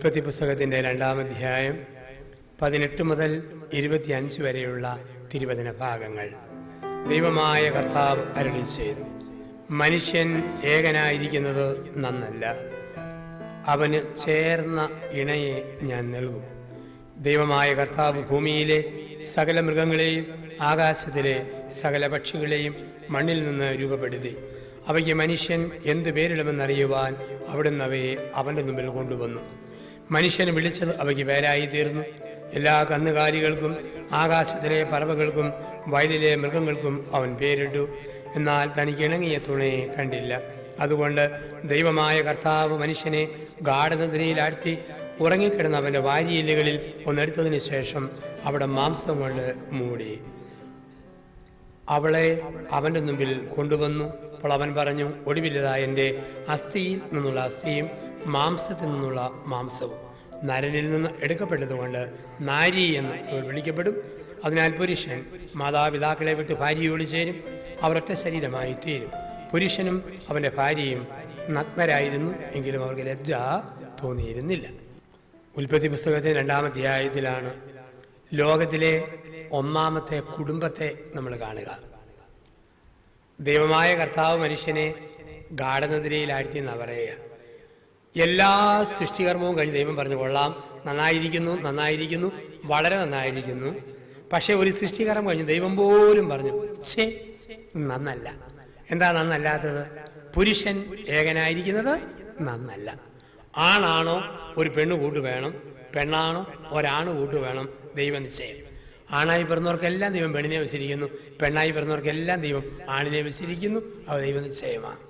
ഉൽപ്പത്തി പുസ്തകത്തിൻ്റെ 2-ാം അധ്യായം 18 മുതൽ 25 വരെയുള്ള തിരുവചന ഭാഗങ്ങൾ. ദൈവമായ കർത്താവ് അരുളി ചെയ്തു, മനുഷ്യൻ ഏകനായിരിക്കുന്നത് നന്നല്ല, അവന് ചേർന്ന ഇണയെ ഞാൻ നൽകും. ദൈവമായ കർത്താവ് ഭൂമിയിലെ സകല മൃഗങ്ങളെയും ആകാശത്തിലെ സകല പക്ഷികളെയും മണ്ണിൽ നിന്ന് രൂപപ്പെടുത്തി അവയ്ക്ക് മനുഷ്യൻ എന്തു പേരിടുമെന്നറിയുവാൻ അവിടുന്ന് അവയെ അവൻ്റെ മുമ്പിൽ കൊണ്ടുവന്നു. മനുഷ്യന് വിളിച്ചത് അവയ്ക്ക് പേരായി തീർന്നു. എല്ലാ കന്നുകാലികൾക്കും ആകാശത്തിലെ പറവകൾക്കും വയലിലെ മൃഗങ്ങൾക്കും അവൻ പേരിട്ടു. എന്നാൽ തനിക്ക് ഇണങ്ങിയ തുണയെ കണ്ടില്ല. അതുകൊണ്ട് ദൈവമായ കർത്താവ് മനുഷ്യനെ ഗാഢനിദ്രയിലാഴ്ത്തി ഉറങ്ങിക്കിടന്ന അവൻ്റെ വാരിയെല്ലുകളിൽ ഒന്നെടുത്തതിന് ശേഷം അവിടെ മാംസം കൊണ്ട് മൂടി അവളെ അവൻ്റെ മുമ്പിൽ കൊണ്ടുവന്നു. അപ്പോൾ അവൻ പറഞ്ഞു, ഒടുവിലതാ എൻ്റെ അസ്ഥിയിൽ നിന്നുള്ള അസ്ഥിയും മാംസത്തിൽ നിന്നുള്ള മാംസവും നരനിൽ നിന്ന് എടുക്കപ്പെട്ടതുകൊണ്ട് നാരി എന്ന് ഇവൾ വിളിക്കപ്പെടും. അതിനാൽ പുരുഷൻ മാതാപിതാക്കളെ വിട്ട് ഭാര്യയോട് ചേരും, അവർ ഒറ്റ ശരീരമായി തീരും. പുരുഷനും അവൻ്റെ ഭാര്യയും നഗ്നരായിരുന്നു, എങ്കിലും അവർക്ക് ലജ്ജ തോന്നിയിരുന്നില്ല. ഉൽപ്പത്തി പുസ്തകത്തിൻ്റെ 2-ാം അധ്യായത്തിലാണ് ലോകത്തിലെ ഒന്നാമത്തെ കുടുംബത്തെ നമ്മൾ കാണുക. ദൈവമായ കർത്താവ് മനുഷ്യനെ ഗാഢനിദ്രയിലാഴ്ത്തി എന്നാ പറയുക. എല്ലാ സൃഷ്ടികർമ്മവും കഴിഞ്ഞ് ദൈവം പറഞ്ഞു, കൊള്ളാം, നന്നായിരിക്കുന്നു, നന്നായിരിക്കുന്നു, വളരെ നന്നായിരിക്കുന്നു. പക്ഷെ ഒരു സൃഷ്ടികർമ്മം കഴിഞ്ഞ് ദൈവം പോലും പറഞ്ഞു, ഛേ, നന്നല്ല. എന്താ നന്നല്ലാത്തത്? പുരുഷൻ ഏകനായിരിക്കുന്നത് നന്നല്ല. ആണാണോ ഒരു പെണ്ണ് കൂട്ട് വേണം, പെണ്ണാണോ ഒരാണ് കൂട്ട് വേണം, ദൈവ നിശ്ചയം. ആണായി പിറന്നവർക്കെല്ലാം ദൈവം പെണ്ണിനെ വെച്ചിരിക്കുന്നു, പെണ്ണായി പിറന്നവർക്കെല്ലാം ദൈവം ആണിനെ വെച്ചിരിക്കുന്നു. അവ ദൈവ നിശ്ചയമാണ്.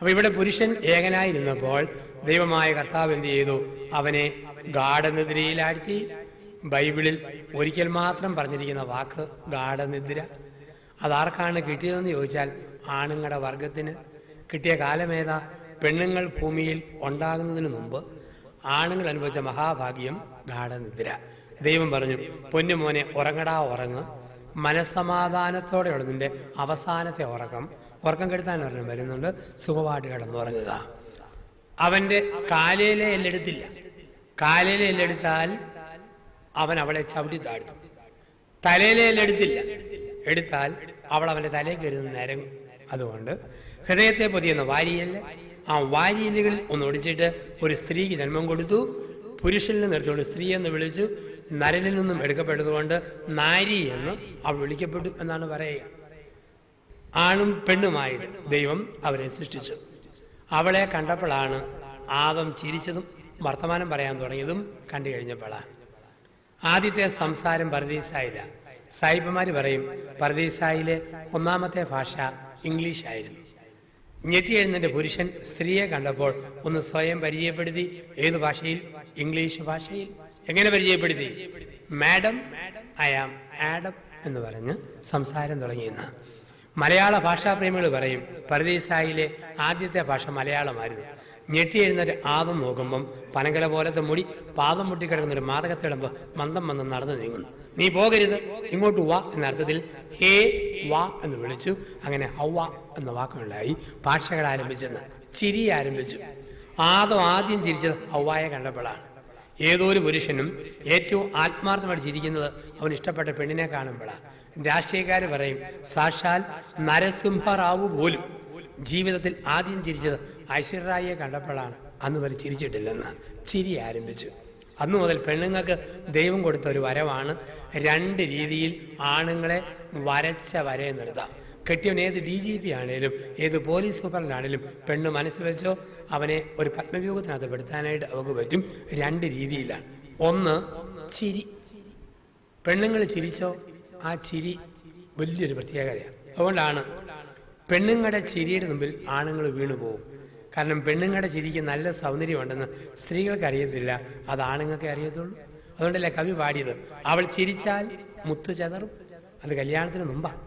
അപ്പൊ ഇവിടെ പുരുഷൻ ഏകനായിരുന്നപ്പോൾ ദൈവമായ കർത്താവ് എന്ത് ചെയ്തു? അവനെ ഗാഢനിദ്രയിലാഴ്ത്തി. ബൈബിളിൽ ഒരിക്കൽ മാത്രം പറഞ്ഞിരിക്കുന്ന വാക്ക് ഗാഢനിദ്ര. അതാർക്കാണ് കിട്ടിയതെന്ന് ചോദിച്ചാൽ ആണുങ്ങളുടെ വർഗത്തിന് കിട്ടിയ കാലമേതാ? പെണ്ണുങ്ങൾ ഭൂമിയിൽ ഉണ്ടാകുന്നതിന് മുമ്പ് ആണുങ്ങൾ അനുഭവിച്ച മഹാഭാഗ്യം ഗാഢനിദ്ര. ദൈവം പറഞ്ഞു, പൊന്നുമോനെ ഉറങ്ങടാ, ഉറങ്ങ്, മനസ്സമാധാനത്തോടെയുള്ള നിന്റെ അവസാനത്തെ ഉറക്കം കെടുത്താൻ ഒരെണ്ണം വരുന്നുണ്ട്, സുഖമായിട്ട് കിടന്നുറങ്ങുക. അവൻ്റെ കാലയിലെ എല്ലെടുത്തില്ല. കാലയിലെ എല്ലെടുത്താൽ അവൻ അവളെ ചവിട്ടി താഴ്ത്തും. തലയിലെ എല്ലെടുത്തില്ല, എടുത്താൽ അവൾ അവൻ്റെ തലയിൽ കയറുന്ന നിരങ്ങും. അതുകൊണ്ട് ഹൃദയത്തെ പൊതിയുന്ന വാരിയല്, ആ വാരിയലുകളിൽ ഒന്ന് ഒടിച്ചിട്ട് ഒരു സ്ത്രീക്ക് ജന്മം കൊടുത്തു. പുരുഷനിൽ നിന്ന് എടുത്തുകൊണ്ട് സ്ത്രീ എന്ന് വിളിച്ചു. നരനിൽ നിന്നും എടുക്കപ്പെട്ടതുകൊണ്ട് നാരി എന്ന് അവൾ വിളിക്കപ്പെട്ടു എന്നാണ് പറയുക. ആണും പെണ്ണുമായിട്ട് ദൈവം അവരെ സൃഷ്ടിച്ചു. അവളെ കണ്ടപ്പോഴാണ് ആദം ചിരിച്ചതും വർത്തമാനം പറയാൻ തുടങ്ങിയതും കണ്ടു കഴിഞ്ഞപ്പോഴാണ്. ആദ്യത്തെ സംസാരം പർദീസായില്ല. സായിപ്പന്മാർ പറയും പർദീസായിലെ ഒന്നാമത്തെ ഭാഷ ഇംഗ്ലീഷായിരുന്നു. ഞെട്ടി എഴുന്നേറ്റ പുരുഷൻ സ്ത്രീയെ കണ്ടപ്പോൾ ഒന്ന് സ്വയം പരിചയപ്പെടുത്തി. ഏത് ഭാഷയിൽ? ഇംഗ്ലീഷ് ഭാഷയിൽ. എങ്ങനെ പരിചയപ്പെടുത്തി? മാഡം, ഐ ആം ആഡം എന്ന് പറഞ്ഞ് സംസാരം തുടങ്ങിയെന്ന്. മലയാള ഭാഷാപ്രേമികൾ പറയും പർദീസായിലെ ആദ്യത്തെ ഭാഷ മലയാളമായിരുന്നു. ഞെട്ടി എഴുന്നേറ്റ് ആദം നോക്കുമ്പം പനങ്കല പോലത്തെ മുടി പാദം മുട്ടിക്കിടക്കുന്നൊരു മാതകത്തിടുമ്പോൾ മന്ദം മന്ദം നടന്നു നീങ്ങുന്നു. നീ പോകരുത്, ഇങ്ങോട്ട് വാ എന്നർത്ഥത്തിൽ ഹേ വാ എന്ന് വിളിച്ചു. അങ്ങനെ ഹൗവ എന്ന വാക്കുണ്ടായി. ഭാഷകൾ ആരംഭിച്ചെന്ന് ചിരി ആരംഭിച്ചു. ആദം ആദ്യം ചിരിച്ചത് ഹൗവായെ കണ്ടപ്പോഴാണ്. ഏതോ ഒരു പുരുഷനും ഏറ്റവും ആത്മാർത്ഥമായിട്ട് ചിരിക്കുന്നത് അവൻ ഇഷ്ടപ്പെട്ട പെണ്ണിനെ കാണുമ്പോഴാണ്. രാഷ്ട്രീയക്കാർ പറയും സാക്ഷാൽ നരസിംഹറാവു പോലും ജീവിതത്തിൽ ആദ്യം ചിരിച്ചത് ഐശ്വര്യറായിയെ കണ്ടപ്പോഴാണ്. അന്ന് വരെ ചിരിച്ചിട്ടില്ലെന്ന് ചിരി ആരംഭിച്ചു. അന്നു മുതൽ പെണ്ണുങ്ങൾക്ക് ദൈവം കൊടുത്ത ഒരു വരവാണ്. 2 രീതിയിൽ ആണുങ്ങളെ വരച്ച വരയെ നിർത്താം. കെട്ടിയവൻ ഏത് DGP ആണേലും ഏത് പോലീസ് സൂപ്രണ്ടാണേലും പെണ്ണ് മനസ്സ് വെച്ചോ അവനെ ഒരു പത്മവ്യൂഹത്തിനകത്ത് പെടുത്താനായിട്ട് അവർക്ക് പറ്റും. 2 രീതിയിലാണ്. ഒന്ന്, ചിരി. പെണ്ണുങ്ങൾ ചിരിച്ചോ ആ ചിരി വലിയൊരു പ്രത്യേകതയാണ്. അതുകൊണ്ടാണ് പെണ്ണുങ്ങളുടെ ചിരിയുടെ മുമ്പിൽ ആണുങ്ങൾ വീണു പോകും. കാരണം പെണ്ണുങ്ങളുടെ ചിരിക്ക് നല്ല സൗന്ദര്യമുണ്ടെന്ന് സ്ത്രീകൾക്ക് അറിയത്തില്ല, അത് ആണുങ്ങൾക്ക് അറിയത്തുള്ളൂ. അതുകൊണ്ടല്ലേ കവി പാടിയത്, അവൾ ചിരിച്ചാൽ മുത്തു ചെതറും. അത് കല്യാണത്തിന് മുമ്പാണ്.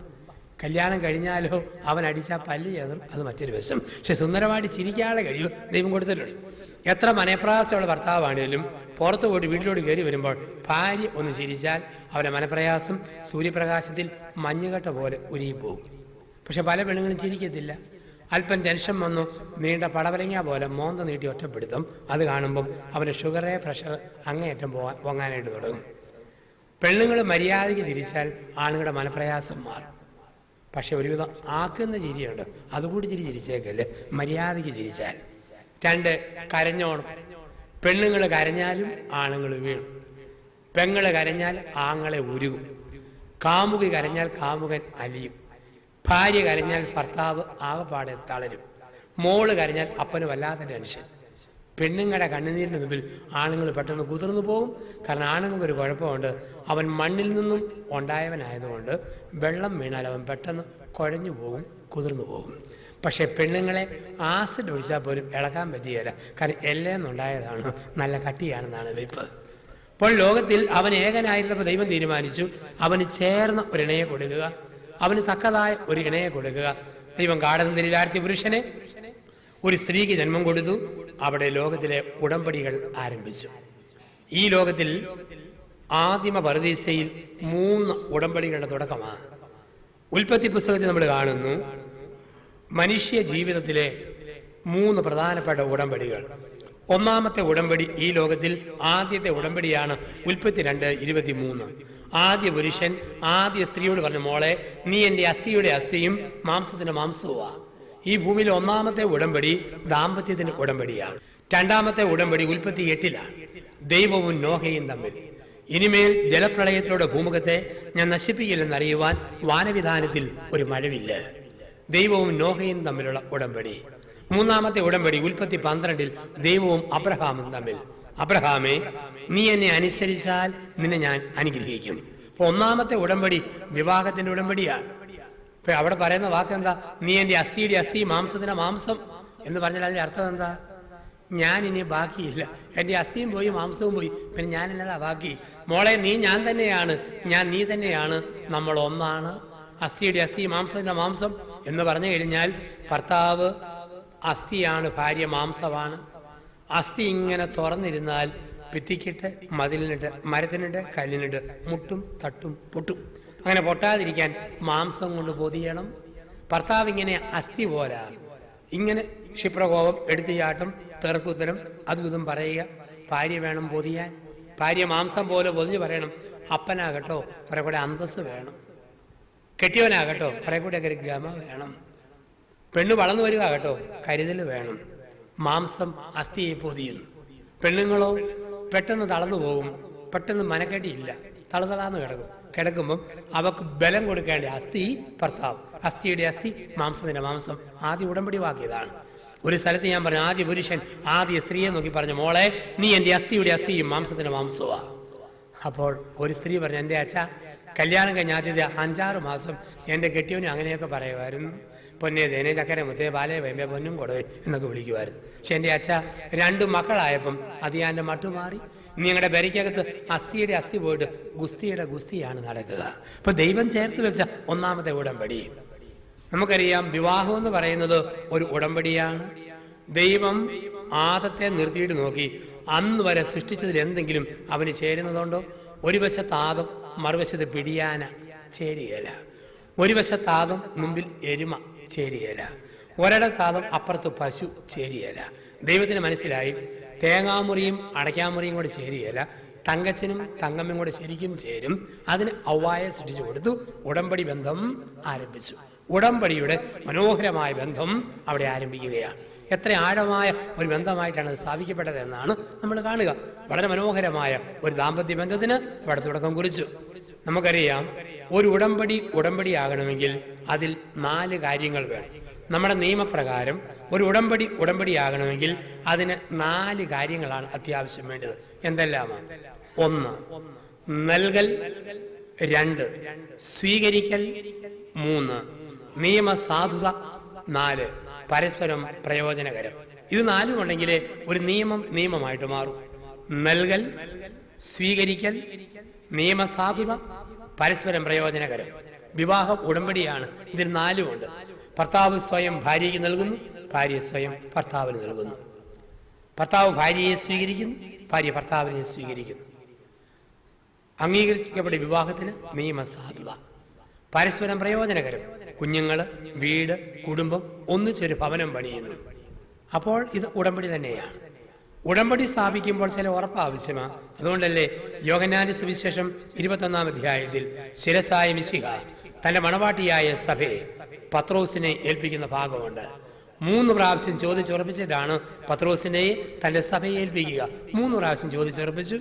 കല്യാണം കഴിഞ്ഞാലോ അവൻ അടിച്ചാൽ പല്ല് ചെതറും, അത് മറ്റൊരു വശം. പക്ഷെ സുന്ദരമായിട്ട് ചിരിക്കാതെ കഴിയും ദൈവം കൊടുത്തിട്ടുണ്ട്. എത്ര മനപ്രയാസമുള്ള ഭർത്താവാണേലും പുറത്തു പോയിട്ട് വീട്ടിലോട്ട് കയറി വരുമ്പോൾ ഭാര്യ ഒന്ന് ചിരിച്ചാൽ അവരുടെ മനപ്രയാസം സൂര്യപ്രകാശത്തിൽ മഞ്ഞുകട്ട പോലെ ഉരുകിപ്പോകും. പക്ഷെ പല പെണ്ണുങ്ങളും ചിരിക്കത്തില്ല. അല്പം ടെൻഷൻ വന്നു, നീണ്ട പടവലങ്ങ പോലെ മോന്ത നീട്ടി ഒറ്റപ്പെടുത്തും. അത് കാണുമ്പം അവൻ്റെ ഷുഗറേ പ്രഷർ അങ്ങേയറ്റം പൊങ്ങാനായിട്ട് തുടങ്ങും. പെണ്ണുങ്ങൾ മര്യാദയ്ക്ക് ചിരിച്ചാൽ ആണുങ്ങളുടെ മനപ്രയാസം മാറും. പക്ഷെ ഒരുവിധം ആക്കുന്ന ചിരിയുണ്ട്, അതുകൂടി ചിരിച്ചേക്കല്ലേ മര്യാദയ്ക്ക് ചിരിച്ചാൽ. 2, കരഞ്ഞോണം. പെണ്ണുങ്ങൾ കരഞ്ഞാലും ആണുങ്ങൾ വീഴും. പെങ്ങൾ കരഞ്ഞാൽ ആങ്ങളെ ഉരുകും. കാമുകി കരഞ്ഞാൽ കാമുകൻ അലിയും. ഭാര്യ കരഞ്ഞാൽ ഭർത്താവ് ആകെപ്പാടെ തളരും. മോള് കരഞ്ഞാൽ അപ്പന് വല്ലാത്ത ടെൻഷൻ. പെണ്ണുങ്ങളുടെ കണ്ണുനീരിന് മുമ്പിൽ ആണുങ്ങൾ പെട്ടെന്ന് കുതിർന്നു പോകും. കാരണം ആണുങ്ങൾക്കൊരു കുഴപ്പമുണ്ട്, അവൻ മണ്ണിൽ നിന്നും ഉണ്ടായവനായതുകൊണ്ട് വെള്ളം വീണാൽ അവൻ പെട്ടെന്ന് കുഴഞ്ഞു പോകും, കുതിർന്നു പോകും. പക്ഷെ പെണ്ണുങ്ങളെ ആസിഡ് ഒഴിച്ചാൽ പോലും ഇളക്കാൻ പറ്റുകയില്ല. കാരണം എല്ലേന്നുണ്ടായതാണ്, നല്ല കട്ടിയാണെന്നാണ് വെയ്പ്പ്. അപ്പോൾ ലോകത്തിൽ അവൻ ഏകനായിരുന്നപ്പോൾ ദൈവം തീരുമാനിച്ചു അവന് ചേർന്ന ഒരു ഇണയെ കൊടുക്കുക, അവന് തക്കതായ ഒരു ഇണയെ കൊടുക്കുക. ദൈവം കാടകത്തിലാഴ്ത്തിയ പുരുഷനെ ഒരു സ്ത്രീക്ക് ജന്മം കൊടുത്തു. അവിടെ ലോകത്തിലെ ഉടമ്പടികൾ ആരംഭിച്ചു. ഈ ലോകത്തിൽ ആദിമ പരദീസയിൽ 3 ഉടമ്പടികളുടെ തുടക്കമാണ്. ഉൽപ്പത്തി പുസ്തകത്തിൽ നമ്മൾ കാണുന്നു മനുഷ്യ ജീവിതത്തിലെ 3 പ്രധാനപ്പെട്ട ഉടമ്പടികൾ. ഒന്നാമത്തെ ഉടമ്പടി ഈ ലോകത്തിൽ ആദ്യത്തെ ഉടമ്പടിയാണ് ഉൽപ്പത്തി 2:23. ആദ്യ പുരുഷൻ ആദ്യ സ്ത്രീയോട് പറഞ്ഞു, മോളെ നീ എൻ്റെ അസ്ഥിയുടെ അസ്ഥിയും മാംസത്തിന്റെ മാംസവുമാ. ഈ ഭൂമിയിലെ ഒന്നാമത്തെ ഉടമ്പടി ദാമ്പത്യത്തിന്റെ ഉടമ്പടിയാണ്. 2ാമത്തെ ഉടമ്പടി ഉൽപ്പത്തി 8-ലാണ്, ദൈവവും നോഹയും തമ്മിൽ. ഇനിമേൽ ജലപ്രളയത്തിലൂടെ ഭൂമുഖത്തെ ഞാൻ നശിപ്പിക്കില്ലെന്നറിയുവാൻ വാനവിധാനത്തിൽ ഒരു മഴവില്ല. ദൈവവും നോഹയും തമ്മിലുള്ള ഉടമ്പടി. 3ാമത്തെ ഉടമ്പടി ഉൽപ്പത്തി 12-ൽ ദൈവവും അബ്രഹാമും തമ്മിൽ. അബ്രഹാമേ, നീ എന്നെ അനുസരിച്ചാൽ നിന്നെ ഞാൻ അനുഗ്രഹിക്കും. അപ്പൊ 1ാമത്തെ ഉടമ്പടി വിവാഹത്തിന്റെ ഉടമ്പടിയാണ്. ഇപ്പൊ അവിടെ പറയുന്ന വാക്കെന്താ? നീ എൻ്റെ അസ്ഥിയുടെ അസ്ഥി മാംസത്തിന്റെ മാംസം എന്ന് പറഞ്ഞാൽ അതിന്റെ അർത്ഥം എന്താ? ഞാൻ ഇനി ബാക്കിയില്ല, എൻ്റെ അസ്ഥിയും പോയി മാംസവും പോയി, പിന്നെ ഞാൻ എന്നതാ ബാക്കി? മോളെ നീ ഞാൻ തന്നെയാണ്, ഞാൻ നീ തന്നെയാണ്, നമ്മൾ ഒന്നാണ്. അസ്ഥിയുടെ അസ്ഥി മാംസത്തിന്റെ മാംസം എന്ന് പറഞ്ഞു കഴിഞ്ഞാൽ ഭർത്താവ് അസ്ഥിയാണ്, ഭാര്യ മാംസമാണ്. അസ്ഥി ഇങ്ങനെ തുറന്നിരുന്നാൽ ഭിത്തിക്കിട്ട്, മതിലിനിട്ട്, മരത്തിനിട്ട്, കല്ലിനിട്ട് മുട്ടും തട്ടും പൊട്ടും. അങ്ങനെ പൊട്ടാതിരിക്കാൻ മാംസം കൊണ്ട് പൊതിയണം. ഭർത്താവ് ഇങ്ങനെ അസ്ഥി പോരാ, ഇങ്ങനെ ക്ഷിപ്രകോപം, എടുത്തുചാട്ടം, തെറുക്കുത്തരം, അതും ഇതും പറയുക. ഭാര്യ വേണം പൊതിയാൻ. ഭാര്യ മാംസം പോലെ പൊതിഞ്ഞ് പറയണം, അപ്പനാകട്ടോ കുറെ കൂടെ അന്തസ് വേണം, കെട്ടിയവനാകട്ടോ കുറെ കൂടെ ഒക്കെ ഗമ വേണം, പെണ്ണ് വളർന്നു വരിക കേട്ടോ കരുതൽ വേണം. മാംസം അസ്ഥിയെ പൊതിയുന്നു. പെണ്ണുങ്ങളോ പെട്ടെന്ന് തളർന്നു പോകും, പെട്ടെന്ന് മനക്കെട്ടിയില്ല, തളതളാന്ന് കിടക്കുമ്പം അവക്ക് ബലം കൊടുക്കേണ്ട അസ്ഥി ഭർത്താവ്. അസ്ഥിയുടെ അസ്ഥി മാംസത്തിന്റെ മാംസം. ആദ്യ ഉടമ്പടി വാക്കിയതാണ്. ഒരു സ്ഥലത്ത് ഞാൻ പറഞ്ഞു, ആദ്യ പുരുഷൻ ആദ്യ സ്ത്രീയെ നോക്കി പറഞ്ഞു, മോളെ നീ എൻ്റെ അസ്ഥിയുടെ അസ്ഥിയും മാംസത്തിന്റെ മാംസവാ. അപ്പോൾ ഒരു സ്ത്രീ പറഞ്ഞു, എൻ്റെ അച്ഛ കല്യാണം കഴിഞ്ഞ ആദ്യത്തെ 5-6 മാസം എൻ്റെ കെട്ടിയവനും അങ്ങനെയൊക്കെ പറയുമായിരുന്നു, പൊന്നെ തേനെ ചക്കര മുത്തേ ബാലേ വൈമ്പേ പൊന്നും കൊടുവേ എന്നൊക്കെ വിളിക്കുമായിരുന്നു. പക്ഷെ എൻ്റെ അച്ഛ 2 മക്കളായപ്പം അത് ഞാൻ എൻ്റെ മട്ടു മാറി. ഞങ്ങളുടെ പെരയ്ക്കകത്ത് അസ്ഥിയുടെ അസ്ഥി പോയിട്ട് ഗുസ്തിയുടെ ഗുസ്തിയാണ് നടക്കുക. അപ്പൊ ദൈവം ചേർത്ത് വെച്ച 1ാമത്തെ ഉടമ്പടി. നമുക്കറിയാം, വിവാഹം എന്ന് പറയുന്നത് ഒരു ഉടമ്പടിയാണ്. ദൈവം ആദത്തെ നിർത്തിയിട്ട് നോക്കി, അന്ന് വരെ സൃഷ്ടിച്ചതിൽ എന്തെങ്കിലും അവന് ചേരുന്നതുണ്ടോ? ഒരു വശത്ത് ആദം, മറുവശത്ത് പിടിയാന, ചേരുകയില്ല. ഒരു വശത്ത് ആദം, മുമ്പിൽ എരുമ, ചേരുകയില്ല. ഒരിടത്താദം, അപ്പുറത്ത് പശു, ചേരുകയില്ല. ദൈവത്തിന് മനസ്സിലായി തേങ്ങാമുറിയും അടയ്ക്കാമുറിയും കൂടെ ചേരുകയില്ല, തങ്കച്ചനും തങ്കമ്മയും കൂടെ ശരിക്കും ചേരും. അതിന് ഔവായെ സൃഷ്ടിച്ചു കൊടുത്തു. ഉടമ്പടി ബന്ധം ആരംഭിച്ചു. ഉടമ്പടിയുടെ മനോഹരമായ ബന്ധം അവിടെ ആരംഭിക്കുകയാണ്. എത്ര ആഴമായ ഒരു ബന്ധമായിട്ടാണ് അത് സ്ഥാപിക്കപ്പെട്ടത് എന്നാണ് നമ്മൾ കാണുക. വളരെ മനോഹരമായ ഒരു ദാമ്പത്യ ബന്ധത്തിന് ഇവിടെ തുടക്കം കുറിച്ചു. നമുക്കറിയാം, ഒരു ഉടമ്പടിയാകണമെങ്കിൽ അതിൽ 4 കാര്യങ്ങൾ വേണം. നമ്മുടെ നിയമപ്രകാരം ഒരു ഉടമ്പടിയാകണമെങ്കിൽ അതിന് 4 കാര്യങ്ങളാണ് അത്യാവശ്യം വേണ്ടത്. എന്തെല്ലാമാണ്? 1 നൽകൽ, 2 സ്വീകരിക്കൽ, 3 നിയമസാധുത, 4 പരസ്പരം പ്രയോജനകരം. ഇത് 4 ഉണ്ടെങ്കിലേ ഒരു നിയമമായിട്ട് മാറും. നൽകൽ, സ്വീകരിക്കൽ, നിയമസാധുത, പരസ്പരം പ്രയോജനകരം. വിവാഹം ഉടമ്പടിയാണ്. ഇതിൽ 4 ഉണ്ട്. ഭർത്താവ് സ്വയം ഭാര്യയ്ക്ക് നൽകുന്നു, ഭാര്യ സ്വയം ഭർത്താവിന് നൽകുന്നു. ഭർത്താവ് ഭാര്യയെ സ്വീകരിക്കുന്നു, ഭാര്യ ഭർത്താവിനെ സ്വീകരിക്കുന്നു. അംഗീകരിക്കപ്പെട്ട വിവാഹത്തിന് നിയമസാധുത. പരസ്പരം പ്രയോജനകരം. കുഞ്ഞുങ്ങൾ, വീട്, കുടുംബം ഒന്നിച്ചൊരു ഭവനം പണിയുന്നു. അപ്പോൾ ഇത് ഉടമ്പടി തന്നെയാണ്. ഉടമ്പടി സ്ഥാപിക്കുമ്പോൾ ചില ഉറപ്പ് ആവശ്യമാണ്. അതുകൊണ്ടല്ലേ യോഹന്നാന്റെ സുവിശേഷം 21-ാം അധ്യായത്തിൽ ശിരസായ മിശിഹ തന്റെ മണവാട്ടിയായ സഭയെ പത്രോസിനെ ഏൽപ്പിക്കുന്ന ഭാഗമുണ്ട്. 3 പ്രാവശ്യം ചോദിച്ചുറപ്പിച്ചിട്ടാണ് പത്രോസിനെ തന്റെ സഭയെ ഏൽപ്പിക്കുക. 3 പ്രാവശ്യം ചോദിച്ചുറപ്പിച്ചു.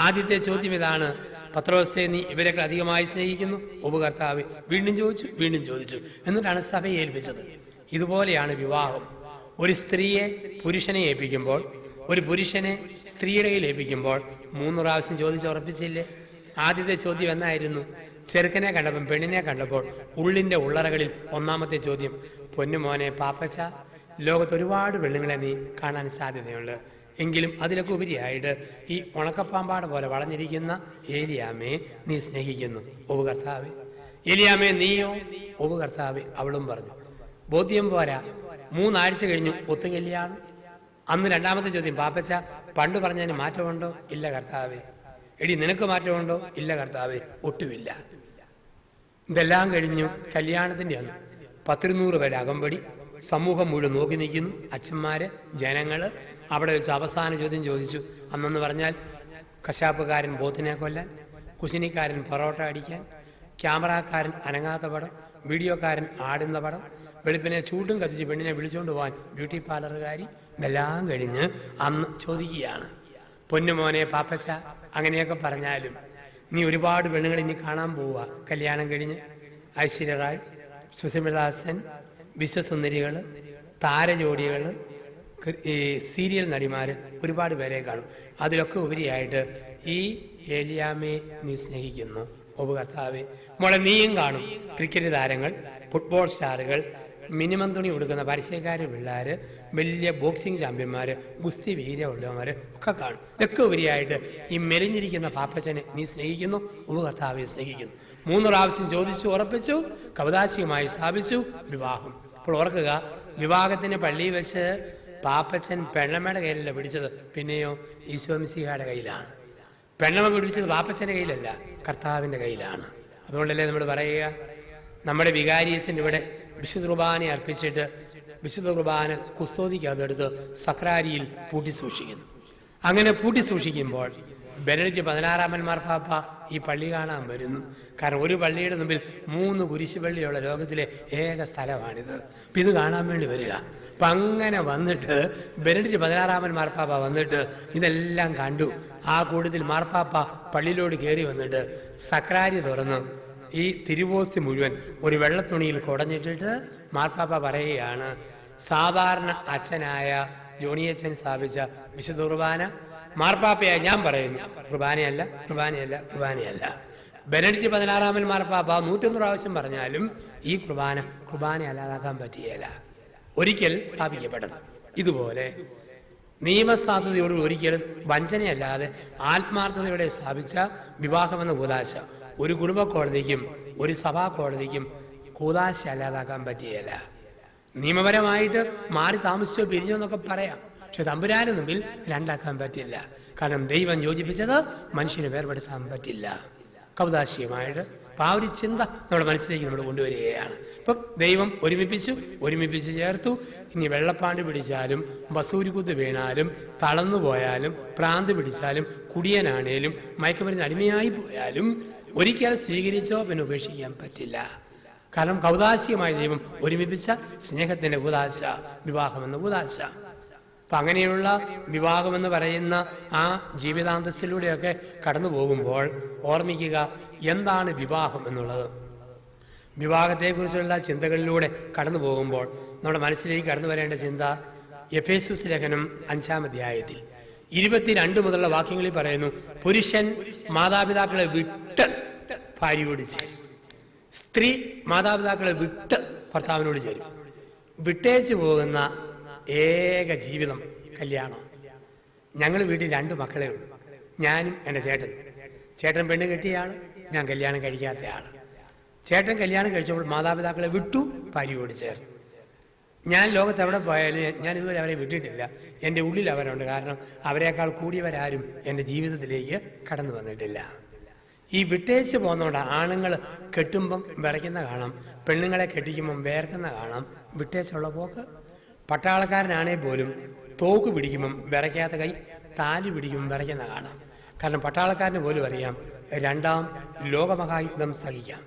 ആദ്യത്തെ ചോദ്യം ഇതാണ്: പത്രോസെ, നീ ഇവരെക്കാൾ അധികമായി സ്നേഹിക്കുന്നു? ഉപകർത്താവ് വീണ്ടും ചോദിച്ചു. എന്നിട്ടാണ് സഭയെ ഏൽപ്പിച്ചത്. ഇതുപോലെയാണ് വിവാഹം. ഒരു സ്ത്രീയെ പുരുഷനെ ഏൽപ്പിക്കുമ്പോൾ, ഒരു പുരുഷനെ സ്ത്രീയുടെ കയ്യിൽ ഏൽപ്പിക്കുമ്പോൾ 3 പ്രാവശ്യം ചോദിച്ചുറപ്പിച്ചില്ലേ? ആദ്യത്തെ ചോദ്യം എന്നായിരുന്നു? ചെറുക്കനെ കണ്ടപ്പോൾ, പെണ്ണിനെ കണ്ടപ്പോൾ ഉള്ളിൻ്റെ ഉള്ളറകളിൽ ഒന്നാമത്തെ ചോദ്യം: പൊന്നുമോനെ പാപ്പച്ച, ലോകത്ത് ഒരുപാട് പെണ്ണുങ്ങളെ നീ കാണാൻ സാധ്യതയുണ്ട്, എങ്കിലും അതിലൊക്കെ ഉപരിയായിട്ട് ഈ ഉണക്കപ്പാമ്പാട് പോലെ വളഞ്ഞിരിക്കുന്ന ഏലിയാമയെ നീ സ്നേഹിക്കുന്നു. ഉപകർത്താവെ. ഏലിയാമേ നീയോ? ഉപകർത്താവെ. അവളും പറഞ്ഞു. ബോധ്യം പോരാ. 3 ആഴ്ച കഴിഞ്ഞു ഒത്തുകല്യാണം. അന്ന് 2ാമത്തെ ചോദ്യം: പാപ്പച്ച, പണ്ട് പറഞ്ഞതിന് മാറ്റമുണ്ടോ? ഇല്ല കർത്താവെ. എടി, നിനക്ക് മാറ്റമുണ്ടോ? ഇല്ല കർത്താവെ, ഒട്ടുമില്ല. ഇതെല്ലാം കഴിഞ്ഞു കല്യാണത്തിൻ്റെ അന്ന് 100 പേരെ അകമ്പടി, സമൂഹം മുഴുവൻ നോക്കി നിൽക്കുന്നു. അച്ഛന്മാര്, ജനങ്ങൾ. അവിടെ വെച്ച് അവസാന ചോദ്യം ചോദിച്ചു. അന്നെന്ന് പറഞ്ഞാൽ കശാപ്പുകാരൻ പോത്തിനെ കൊല്ലാൻ, കുശിനിക്കാരൻ പൊറോട്ട അടിക്കാൻ, ക്യാമറക്കാരൻ അനങ്ങാത്ത പടം, വീഡിയോക്കാരൻ ആടുന്ന പടം, വെളുപ്പിനെ ചൂട്ടും കത്തിച്ച് പെണ്ണിനെ വിളിച്ചുകൊണ്ട് പോകാൻ ബ്യൂട്ടി പാർലറുകാരി. ഇതെല്ലാം കഴിഞ്ഞ് അന്ന് ചോദിക്കുകയാണ്: പൊന്നുമോനെ പാപ്പച്ച, അങ്ങനെയൊക്കെ പറഞ്ഞാലും നീ ഒരുപാട് പെണ്ണുങ്ങൾ ഇനി കാണാൻ പോവുക കല്യാണം കഴിഞ്ഞ്. ഐശ്വര്യ റായ്, സുസ്മിതാ സെൻ, വിശ്വസുന്ദരികൾ, താരജോഡികൾ, ഈ സീരിയൽ നടിമാർ, ഒരുപാട് പേരെ കാണും. അതിലൊക്കെ ഉപരിയായിട്ട് ഈ ഏലിയാമയെ നീ സ്നേഹിക്കുന്നു. ഉപകർത്താവെ. മോളെ, നീയും കാണും ക്രിക്കറ്റ് താരങ്ങൾ, ഫുട്ബോൾ സ്റ്റാറുകൾ, മിനിമം തുണി കൊടുക്കുന്ന പരസ്യക്കാർ, പിള്ളേർ, വലിയ ബോക്സിംഗ് ചാമ്പ്യന്മാർ, ഗുസ്തി വീര്യമുള്ളവന്മാർ ഒക്കെ കാണും. ഇതൊക്കെ ഉപരിയായിട്ട് ഈ മെലിഞ്ഞിരിക്കുന്ന പാപ്പച്ചനെ നീ സ്നേഹിക്കുന്നു. ഉപകർത്താവെ സ്നേഹിക്കുന്നു. 3 പ്രാവശ്യം ചോദിച്ചു ഉറപ്പിച്ചു, കവതാശികമായി സ്ഥാപിച്ചു വിവാഹം. അപ്പോൾ ഓർക്കുക, വിവാഹത്തിന് പള്ളിയിൽ വെച്ച് പാപ്പച്ചൻ പെണ്ണമ്മയുടെ കയ്യിലല്ല പിടിച്ചത്, പിന്നെയോ ഈശോമിശിഹായുടെ കയ്യിലാണ്. പെണ്ണമ്മ പിടിച്ചത് പാപ്പച്ചൻ്റെ കയ്യിലല്ല, കർത്താവിൻ്റെ കയ്യിലാണ്. അതുകൊണ്ടല്ലേ നമ്മൾ പറയുക, നമ്മുടെ വികാരിയച്ഛൻ്റെ ഇവിടെ വിശുദ്ധ കുർബാന അർപ്പിച്ചിട്ട് വിശുദ്ധ കുർബാന കുസ്തോദിക്കകത്തെടുത്ത് സക്രാരിയിൽ പൂട്ടി സൂക്ഷിക്കുന്നു. അങ്ങനെ പൂട്ടി സൂക്ഷിക്കുമ്പോൾ ബെനഡിക്ട് 16-ാമൻ മാർപ്പാപ്പ ഈ പള്ളി കാണാൻ വരുന്നു. കാരണം ഒരു പള്ളിയുടെ മുമ്പിൽ 3 കുരിശുപള്ളിയുള്ള ലോകത്തിലെ ഏക സ്ഥലമാണിത്. അപ്പം ഇത് കാണാൻ വേണ്ടി വരിക. അപ്പം അങ്ങനെ വന്നിട്ട് ബെനഡിക്ട് 16-ാമൻ മാർപ്പാപ്പ വന്നിട്ട് ഇതെല്ലാം കണ്ടു. ആ കൂട്ടത്തിൽ മാർപ്പാപ്പ പള്ളിയിലോട് കയറി വന്നിട്ട് സക്രാരി തുറന്ന് ഈ തിരുവോസ്തി മുഴുവൻ ഒരു വെള്ളത്തുണിയിൽ കുടഞ്ഞിട്ടിട്ട് മാർപ്പാപ്പ പറയുകയാണ്: സാധാരണ അച്ഛനായ ജോണിയച്ഛൻ സ്ഥാപിച്ച വിശുദ്ധ കുർബാന മാർപ്പാപ്പയായി ഞാൻ പറയുന്നു, കുർബാനയല്ല. ബെനഡിക്ട് 16-ാമൻ മാർപ്പാപ്പ 101 പ്രാവശ്യം പറഞ്ഞാലും ഈ കുർബാന അല്ലാതാക്കാൻ പറ്റിയല്ല, ഒരിക്കൽ സ്ഥാപിക്കപ്പെട്ടത്. ഇതുപോലെ നിയമസാധുതയോട് ഒരിക്കൽ വഞ്ചനയല്ലാതെ ആത്മാർത്ഥതയോടെ സ്ഥാപിച്ച വിവാഹമെന്ന കൂദാശ ഒരു കുടുംബ കോടതിക്കും ഒരു സഭാ കോടതിക്കും കൂദാശ അല്ലാതാക്കാൻ പറ്റിയല്ല. നിയമപരമായിട്ട് മാറി താമസിച്ചോ പിരിഞ്ഞോ എന്നൊക്കെ പറയാം, പക്ഷെ തമ്പുരാന് മുമ്പിൽ രണ്ടാക്കാൻ പറ്റില്ല. കാരണം ദൈവം യോജിപ്പിച്ചത് മനുഷ്യന് വേർപെടുത്താൻ പറ്റില്ല. കൗദാശികമായിട്ട് അപ്പം ആ ഒരു ചിന്ത നമ്മുടെ മനസ്സിലേക്ക് നമ്മൾ കൊണ്ടുവരികയാണ്. ഇപ്പം ദൈവം ഒരുമിപ്പിച്ച് ചേർത്തു. ഇനി വെള്ളപ്പാണ്ട് പിടിച്ചാലും വസൂരിക്കുത്ത് വീണാലും തളർന്നു പോയാലും ഭ്രാന്ത് പിടിച്ചാലും കുടിയനാണേലും മയക്കുമരുന്ന് അടിമയായി പോയാലും ഒരിക്കൽ സ്വീകരിച്ചോ പിന്നെ ഉപേക്ഷിക്കാൻ പറ്റില്ല. കാരണം കൗദാശികമായ ദൈവം ഒരുമിപ്പിച്ച സ്നേഹത്തിന്റെ കൂദാശ വിവാഹമെന്ന കൂദാശ. അപ്പം അങ്ങനെയുള്ള വിവാഹമെന്ന് പറയുന്ന ആ ജീവിതാന്തസ്സിലൂടെയൊക്കെ കടന്നു പോകുമ്പോൾ ഓർമ്മിക്കുക എന്താണ് വിവാഹം എന്നുള്ളത്. വിവാഹത്തെക്കുറിച്ചുള്ള ചിന്തകളിലൂടെ കടന്നു പോകുമ്പോൾ നമ്മുടെ മനസ്സിലേക്ക് കടന്നു വരേണ്ട ചിന്ത എഫേസ്യസ് ലേഖനം 5-ാം അധ്യായത്തിൽ 22 മുതലുള്ള വാക്യങ്ങളിൽ പറയുന്നു: പുരുഷൻ മാതാപിതാക്കളെ വിട്ട് ഭാര്യയോട് ചേരും, സ്ത്രീ മാതാപിതാക്കളെ വിട്ട് ഭർത്താവിനോട് ചേരും. വിട്ടേച്ചു പോകുന്ന ഏക ജീവിതം കല്യാണം. ഞങ്ങൾ വീട്ടിൽ 2 മക്കളെ ഉള്ളൂ, ഞാനും എൻ്റെ ചേട്ടൻ പെണ്ണ് കെട്ടിയ ആൾ, ഞാൻ കല്യാണം കഴിക്കാത്ത ആൾ. ചേട്ടൻ കല്യാണം കഴിച്ചപ്പോൾ മാതാപിതാക്കളെ വിട്ടു, ഭാര്യയോട് ചേർന്നു. ഞാൻ ലോകത്ത് എവിടെ പോയാലും ഞാൻ ഇതുവരെ അവരെ വിട്ടിട്ടില്ല. എൻ്റെ ഉള്ളിൽ അവരുണ്ട്. കാരണം അവരെക്കാൾ കൂടിയവരാരും എൻ്റെ ജീവിതത്തിലേക്ക് കടന്നു വന്നിട്ടില്ല. ഈ വിട്ടേച്ച് പോകുന്നതുകൊണ്ട് ആണുങ്ങൾ കെട്ടുമ്പം വിറയ്ക്കുന്ന കാണാം, പെണ്ണുങ്ങളെ കെട്ടിക്കുമ്പം വേർക്കുന്ന കാണാം. വിട്ടേച്ചുള്ള പോക്ക്. പട്ടാളക്കാരനാണെങ്കിൽ പോലും തോക്ക് പിടിക്കുമ്പം വിറയ്ക്കാത്ത കൈ, താലി പിടിക്കുമ്പം വിറയ്ക്കുന്ന കാണാം. കാരണം പട്ടാളക്കാരന് പോലും അറിയാം രണ്ടാം ലോകമഹായുദ്ധം സഹിക്കാം.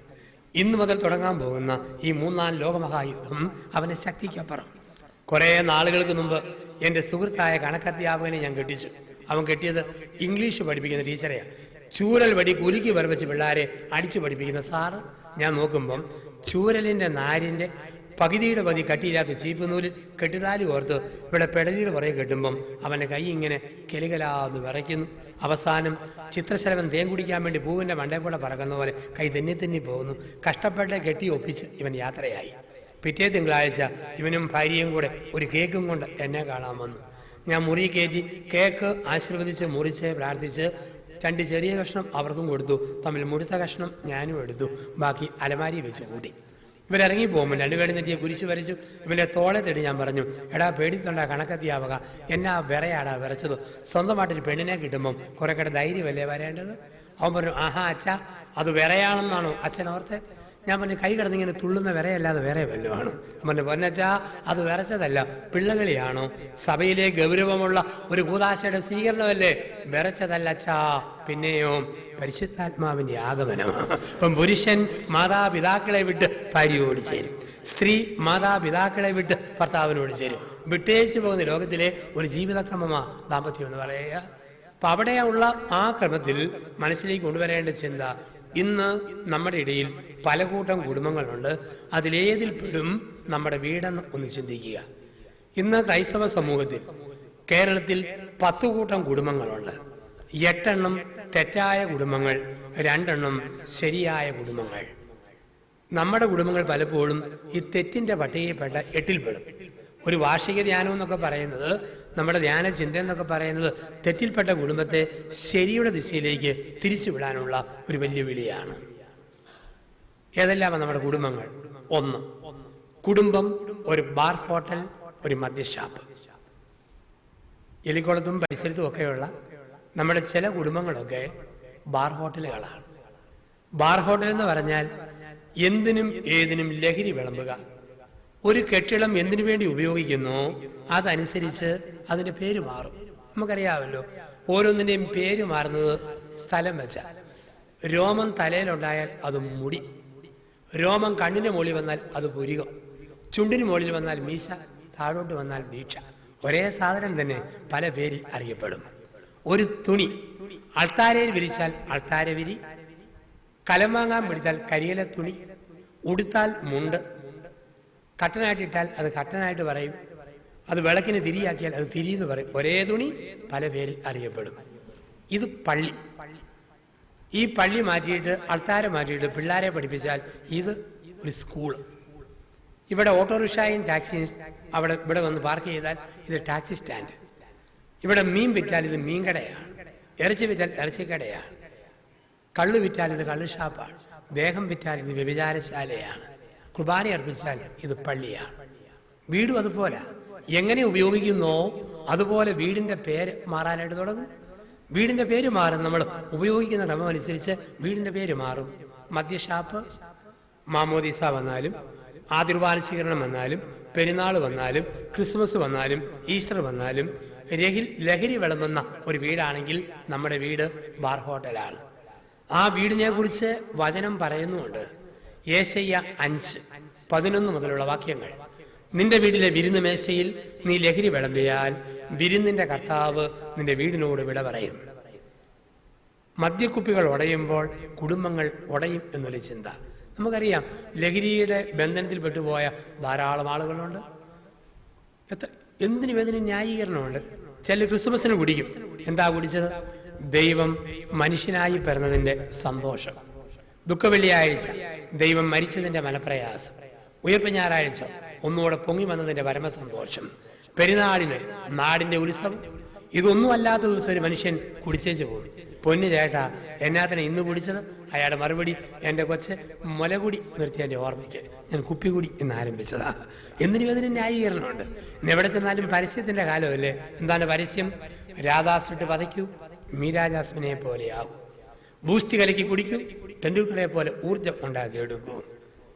ഇന്നു മുതൽ തുടങ്ങാൻ പോകുന്ന ഈ മൂന്നാം ലോകമഹായുദ്ധം അവൻ്റെ ശക്തിക്കപ്പുറം. കുറേ നാളുകൾക്ക് മുമ്പ് എൻ്റെ സുഹൃത്തായ കണക്കധ്യാപകനെ ഞാൻ കെട്ടിച്ചു. അവൻ കെട്ടിയത് ഇംഗ്ലീഷ് പഠിപ്പിക്കുന്ന ടീച്ചറെയാണ്. ചൂരൽ വടി കുലുക്കി വരപ്പിച്ച് പിള്ളേരെ അടിച്ചു പഠിപ്പിക്കുന്ന സാറ്. ഞാൻ നോക്കുമ്പം ചൂരലിൻ്റെ നാരിൻ്റെ പകുതിയുടെ പതി കട്ടിയില്ലാത്ത ചീപ്പ് നൂലിൽ കെട്ടുതാലി ഓർത്ത് ഇവിടെ പെടലിയുടെ പുറകെ കെട്ടുമ്പം അവൻ്റെ കൈ ഇങ്ങനെ കെലികലാന്ന് വിറയ്ക്കുന്നു. അവസാനം ചിത്രശലഭം തേൻ കുടിക്കാൻ വേണ്ടി പൂവിൻ്റെ മണ്ടേ കൂടെ പറക്കുന്ന പോലെ കൈ തെന്നി പോകുന്നു. കഷ്ടപ്പെട്ട് കെട്ടി ഒപ്പിച്ച് ഇവൻ യാത്രയായി. പിറ്റേ തിങ്കളാഴ്ച ഇവനും ഭാര്യയും കൂടെ ഒരു കേക്കും കൊണ്ട് എന്നെ കാണാൻ വന്നു. ഞാൻ മുറി കയറ്റി കേക്ക് ആശീർവദിച്ച് മുറിച്ച് പ്രാർത്ഥിച്ച് 2 ചെറിയ കഷ്ണം അവർക്കും കൊടുത്തു. തമ്മിൽ മുഴുത്ത കഷ്ണം ഞാനും എടുത്തു. ബാക്കി അലമാരി വെച്ച് കൂട്ടി. ഇവരിറങ്ങി പോകുമ്പോൾ 2 പേരും നെറ്റിയെ കുരിശ് വരച്ചു. ഇവൻ്റെ തോളെ തേടി ഞാൻ പറഞ്ഞു, എടാ പേടിത്തുണ്ടാ കണക്കത്തിയാവുക, എന്നാ വിറയാടാ വിറച്ചത്. സ്വന്തമായിട്ടൊരു പെണ്ണിനെ കിട്ടുമ്പം കുറെ കട ധൈര്യമല്ലേ വരേണ്ടത്. അവൻ പറഞ്ഞു, ആഹാ അച്ഛാ അത് വിറയാണെന്നാണോ അച്ഛൻ ഓർത്തെ? ഞാൻ പറഞ്ഞു, കൈ കിടന്നിങ്ങനെ തുള്ളുന്ന വിറയല്ലാതെ വേറെ വല്ലതുമാണോ? പറഞ്ഞു, പൊന്നച്ചാ അത് വിറച്ചതല്ല, പിള്ളകളിയാണോ? സഭയിലെ ഗൗരവമുള്ള ഒരു കൂദാശയുടെ സ്വീകരണമല്ലേ, വിറച്ചതല്ല അച്ഛാ. പിന്നെയോ പരിശുദ്ധാത്മാവിൻ്റെ ആഗമനമാണ്. ഇപ്പം പുരുഷൻ മാതാപിതാക്കളെ വിട്ട് ഭാര്യയോട് ചേരും, സ്ത്രീ മാതാപിതാക്കളെ വിട്ട് ഭർത്താവിനോട് ചേരും. വിട്ടേച്ചു പോകുന്ന ലോകത്തിലെ ഒരു ജീവിതക്രമമാ ദാമ്പത്യം എന്ന് പറയുക. അപ്പം അവിടെയുള്ള ആ ക്രമത്തിൽ മനസ്സിലേക്ക് കൊണ്ടുവരേണ്ട ചിന്ത, ഇന്ന് നമ്മുടെ ഇടയിൽ പല കൂട്ടം കുടുംബങ്ങളുണ്ട്. അതിലേതിൽ പെടും നമ്മുടെ വീടെന്ന് ഒന്ന് ചിന്തിക്കുക. ഇന്ന് ക്രൈസ്തവ സമൂഹത്തിൽ കേരളത്തിൽ 10 കൂട്ടം കുടുംബങ്ങളുണ്ട്. 8 എണ്ണം തെറ്റായ കുടുംബങ്ങൾ, 2 എണ്ണം ശരിയായ കുടുംബങ്ങൾ. നമ്മുടെ കുടുംബങ്ങൾ പലപ്പോഴും ഈ തെറ്റിന്റെ പട്ടികയിൽപ്പെട്ട 8ൽ പെടും. ഒരു വാർഷിക ധ്യാനം എന്നൊക്കെ പറയുന്നത്, നമ്മുടെ ധ്യാന ചിന്ത എന്നൊക്കെ പറയുന്നത് തെറ്റിൽപ്പെട്ട കുടുംബത്തെ ശരിയുടെ ദിശയിലേക്ക് തിരിച്ചു വിടാനുള്ള ഒരു വെല്ലുവിളിയാണ്. ഏതെല്ലാമാണ് നമ്മുടെ കുടുംബങ്ങൾ? 1, കുടുംബം ഒരു ബാർ ഹോട്ടൽ, ഒരു മദ്യഷാപ്പ്. എലിക്കുളത്തും പരിസരത്തും ഒക്കെയുള്ള നമ്മുടെ ചില കുടുംബങ്ങളൊക്കെ ബാർ ഹോട്ടലുകളാണ്. ബാർ ഹോട്ടൽ എന്ന് പറഞ്ഞാൽ എന്തിനും ഏതിനും ലഹരി വിളമ്പുക. ഒരു കെട്ടിടം എന്തിനു വേണ്ടി ഉപയോഗിക്കുന്നോ അതനുസരിച്ച് അതിൻ്റെ പേര് മാറും. നമുക്കറിയാമല്ലോ, ഓരോന്നിൻ്റെയും പേര് മാറുന്നത് സ്ഥലം വെച്ച. രോമം തലയിലുണ്ടായാൽ അത് മുടി, രോമം കണ്ണിന് മുകളിൽ വന്നാൽ അത് പുരികം, ചുണ്ടിന് മുകളിൽ വന്നാൽ മീശ, താഴോട്ട് വന്നാൽ ദീക്ഷ. ഒരേ സാധനം തന്നെ പല പേരിൽ അറിയപ്പെടും. ഒരു തുണി അൾത്താരയിൽ വിരിച്ചാൽ അൾത്താര വിരി, കലം വാങ്ങാൻ പിടിച്ചാൽ കരിയില തുണി, ഉടുത്താൽ മുണ്ട്, കട്ടനായിട്ടിട്ടാൽ അത് കട്ടനായിട്ട് പറയും, അത് വിളക്കിന് തിരിയാക്കിയാൽ അത് തിരിയെന്ന് പറയും. ഒരേ തുണി പല പേരിൽ അറിയപ്പെടും. ഇത് പള്ളി. ഈ പള്ളി മാറ്റിയിട്ട് അൾത്താര മാറ്റിയിട്ട് പിള്ളേരെ പഠിപ്പിച്ചാൽ ഇത് ഒരു സ്കൂള്. ഇവിടെ ഓട്ടോറിക്ഷയും ടാക്സിയും ഇവിടെ വന്ന് പാർക്ക് ചെയ്താൽ ഇത് ടാക്സി സ്റ്റാൻഡ്. ഇവിടെ മീൻ വിറ്റാൽ ഇത് മീൻകടയാണ്, ഇറച്ചി വിറ്റാൽ ഇറച്ചിക്കടയാണ്, കള്ളു വിറ്റാൽ ഇത് കള്ളു ഷാപ്പാണ്, ദേഹം വിറ്റാൽ ഇത് വ്യഭിചാരശാലയാണ്, കുർബാന അർപ്പിച്ചാൽ ഇത് പള്ളിയാണ്. വീടും അതുപോലെ എങ്ങനെ ഉപയോഗിക്കുന്നോ അതുപോലെ വീടിൻ്റെ പേര് മാറാനായിട്ട് തുടങ്ങും. വീടിൻ്റെ പേര് മാറും. നമ്മൾ ഉപയോഗിക്കുന്ന ക്രമം അനുസരിച്ച് വീടിൻ്റെ പേര് മാറും. മദ്യഷാപ്പ്, മാമോദീസ വന്നാലും, ആതിർവാന സ്വീകരണം വന്നാലും, പെരുന്നാൾ വന്നാലും, ക്രിസ്മസ് വന്നാലും, ഈസ്റ്റർ വന്നാലും ലഹരി വിളമ്പുന്ന ഒരു വീടാണെങ്കിൽ നമ്മുടെ വീട് ബാർ ഹോട്ടലാണ്. ആ വീടിനെ കുറിച്ച് വചനം പറയുന്നുണ്ട്. യേശയ്യ 5:11 മുതലുള്ള വാക്യങ്ങൾ. നിന്റെ വീട്ടിലെ വിരുന്ന് മേശയിൽ നീ ലഹരി വിളമ്പിയാൽ വിരുന്നിന്റെ കർത്താവ് നിന്റെ വീടിനോട് വിട പറയും. മദ്യക്കുപ്പികൾ ഉടയുമ്പോൾ കുടുംബങ്ങൾ ഉടയും എന്നൊരു ചിന്ത. നമുക്കറിയാം, ലഹരിയുടെ ബന്ധനത്തിൽ പെട്ടുപോയ ധാരാളം ആളുകളുണ്ട്. എന്തിനും ഏതിനും ന്യായീകരണമുണ്ട്. ചില ക്രിസ്മസിന് കുടിക്കും. എന്താ കുടിച്ചത്? ദൈവം മനുഷ്യനായി പിറന്നതിന്റെ സന്തോഷം. ദുഃഖവെള്ളിയാഴ്ച ദൈവം മരിച്ചതിന്റെ മനപ്രയാസം. ഉയർപ്പ് ഞായറാഴ്ച ഒന്നുകൂടെ പൊങ്ങി വന്നതിന്റെ പരമസന്തോഷം. പെരുന്നാളിന് നാടിന്റെ ഉത്സവം. ഇതൊന്നും അല്ലാത്ത ദിവസം ഒരു മനുഷ്യൻ കുടിച്ചേച്ച് പോകും. പൊന്നു ചേട്ടാ, എന്നാത്തിനെ ഇന്ന് കുടിച്ചത്? അയാളുടെ മറുപടി, എൻ്റെ കൊച്ച് മുലകുടി നിർത്തി എൻ്റെ ഓർമ്മയ്ക്ക് ഞാൻ കുപ്പികുടി എന്ന് ആരംഭിച്ചതാ. എന്തിനും അതിന് ന്യായീകരണമുണ്ട്. എവിടെ ചെന്നാലും പരസ്യത്തിന്റെ കാലമല്ലേ. എന്താണ് പരസ്യം? രാധാസിട്ട് പതയ്ക്കൂ, മീരാ ജാസ്മിനെ പോലെയാവും. ബൂസ്റ്റ് കലക്കി കുടിക്കും, തെണ്ടുൽക്കറെ പോലെ ഊർജം ഉണ്ടാക്കിയെടുക്കും.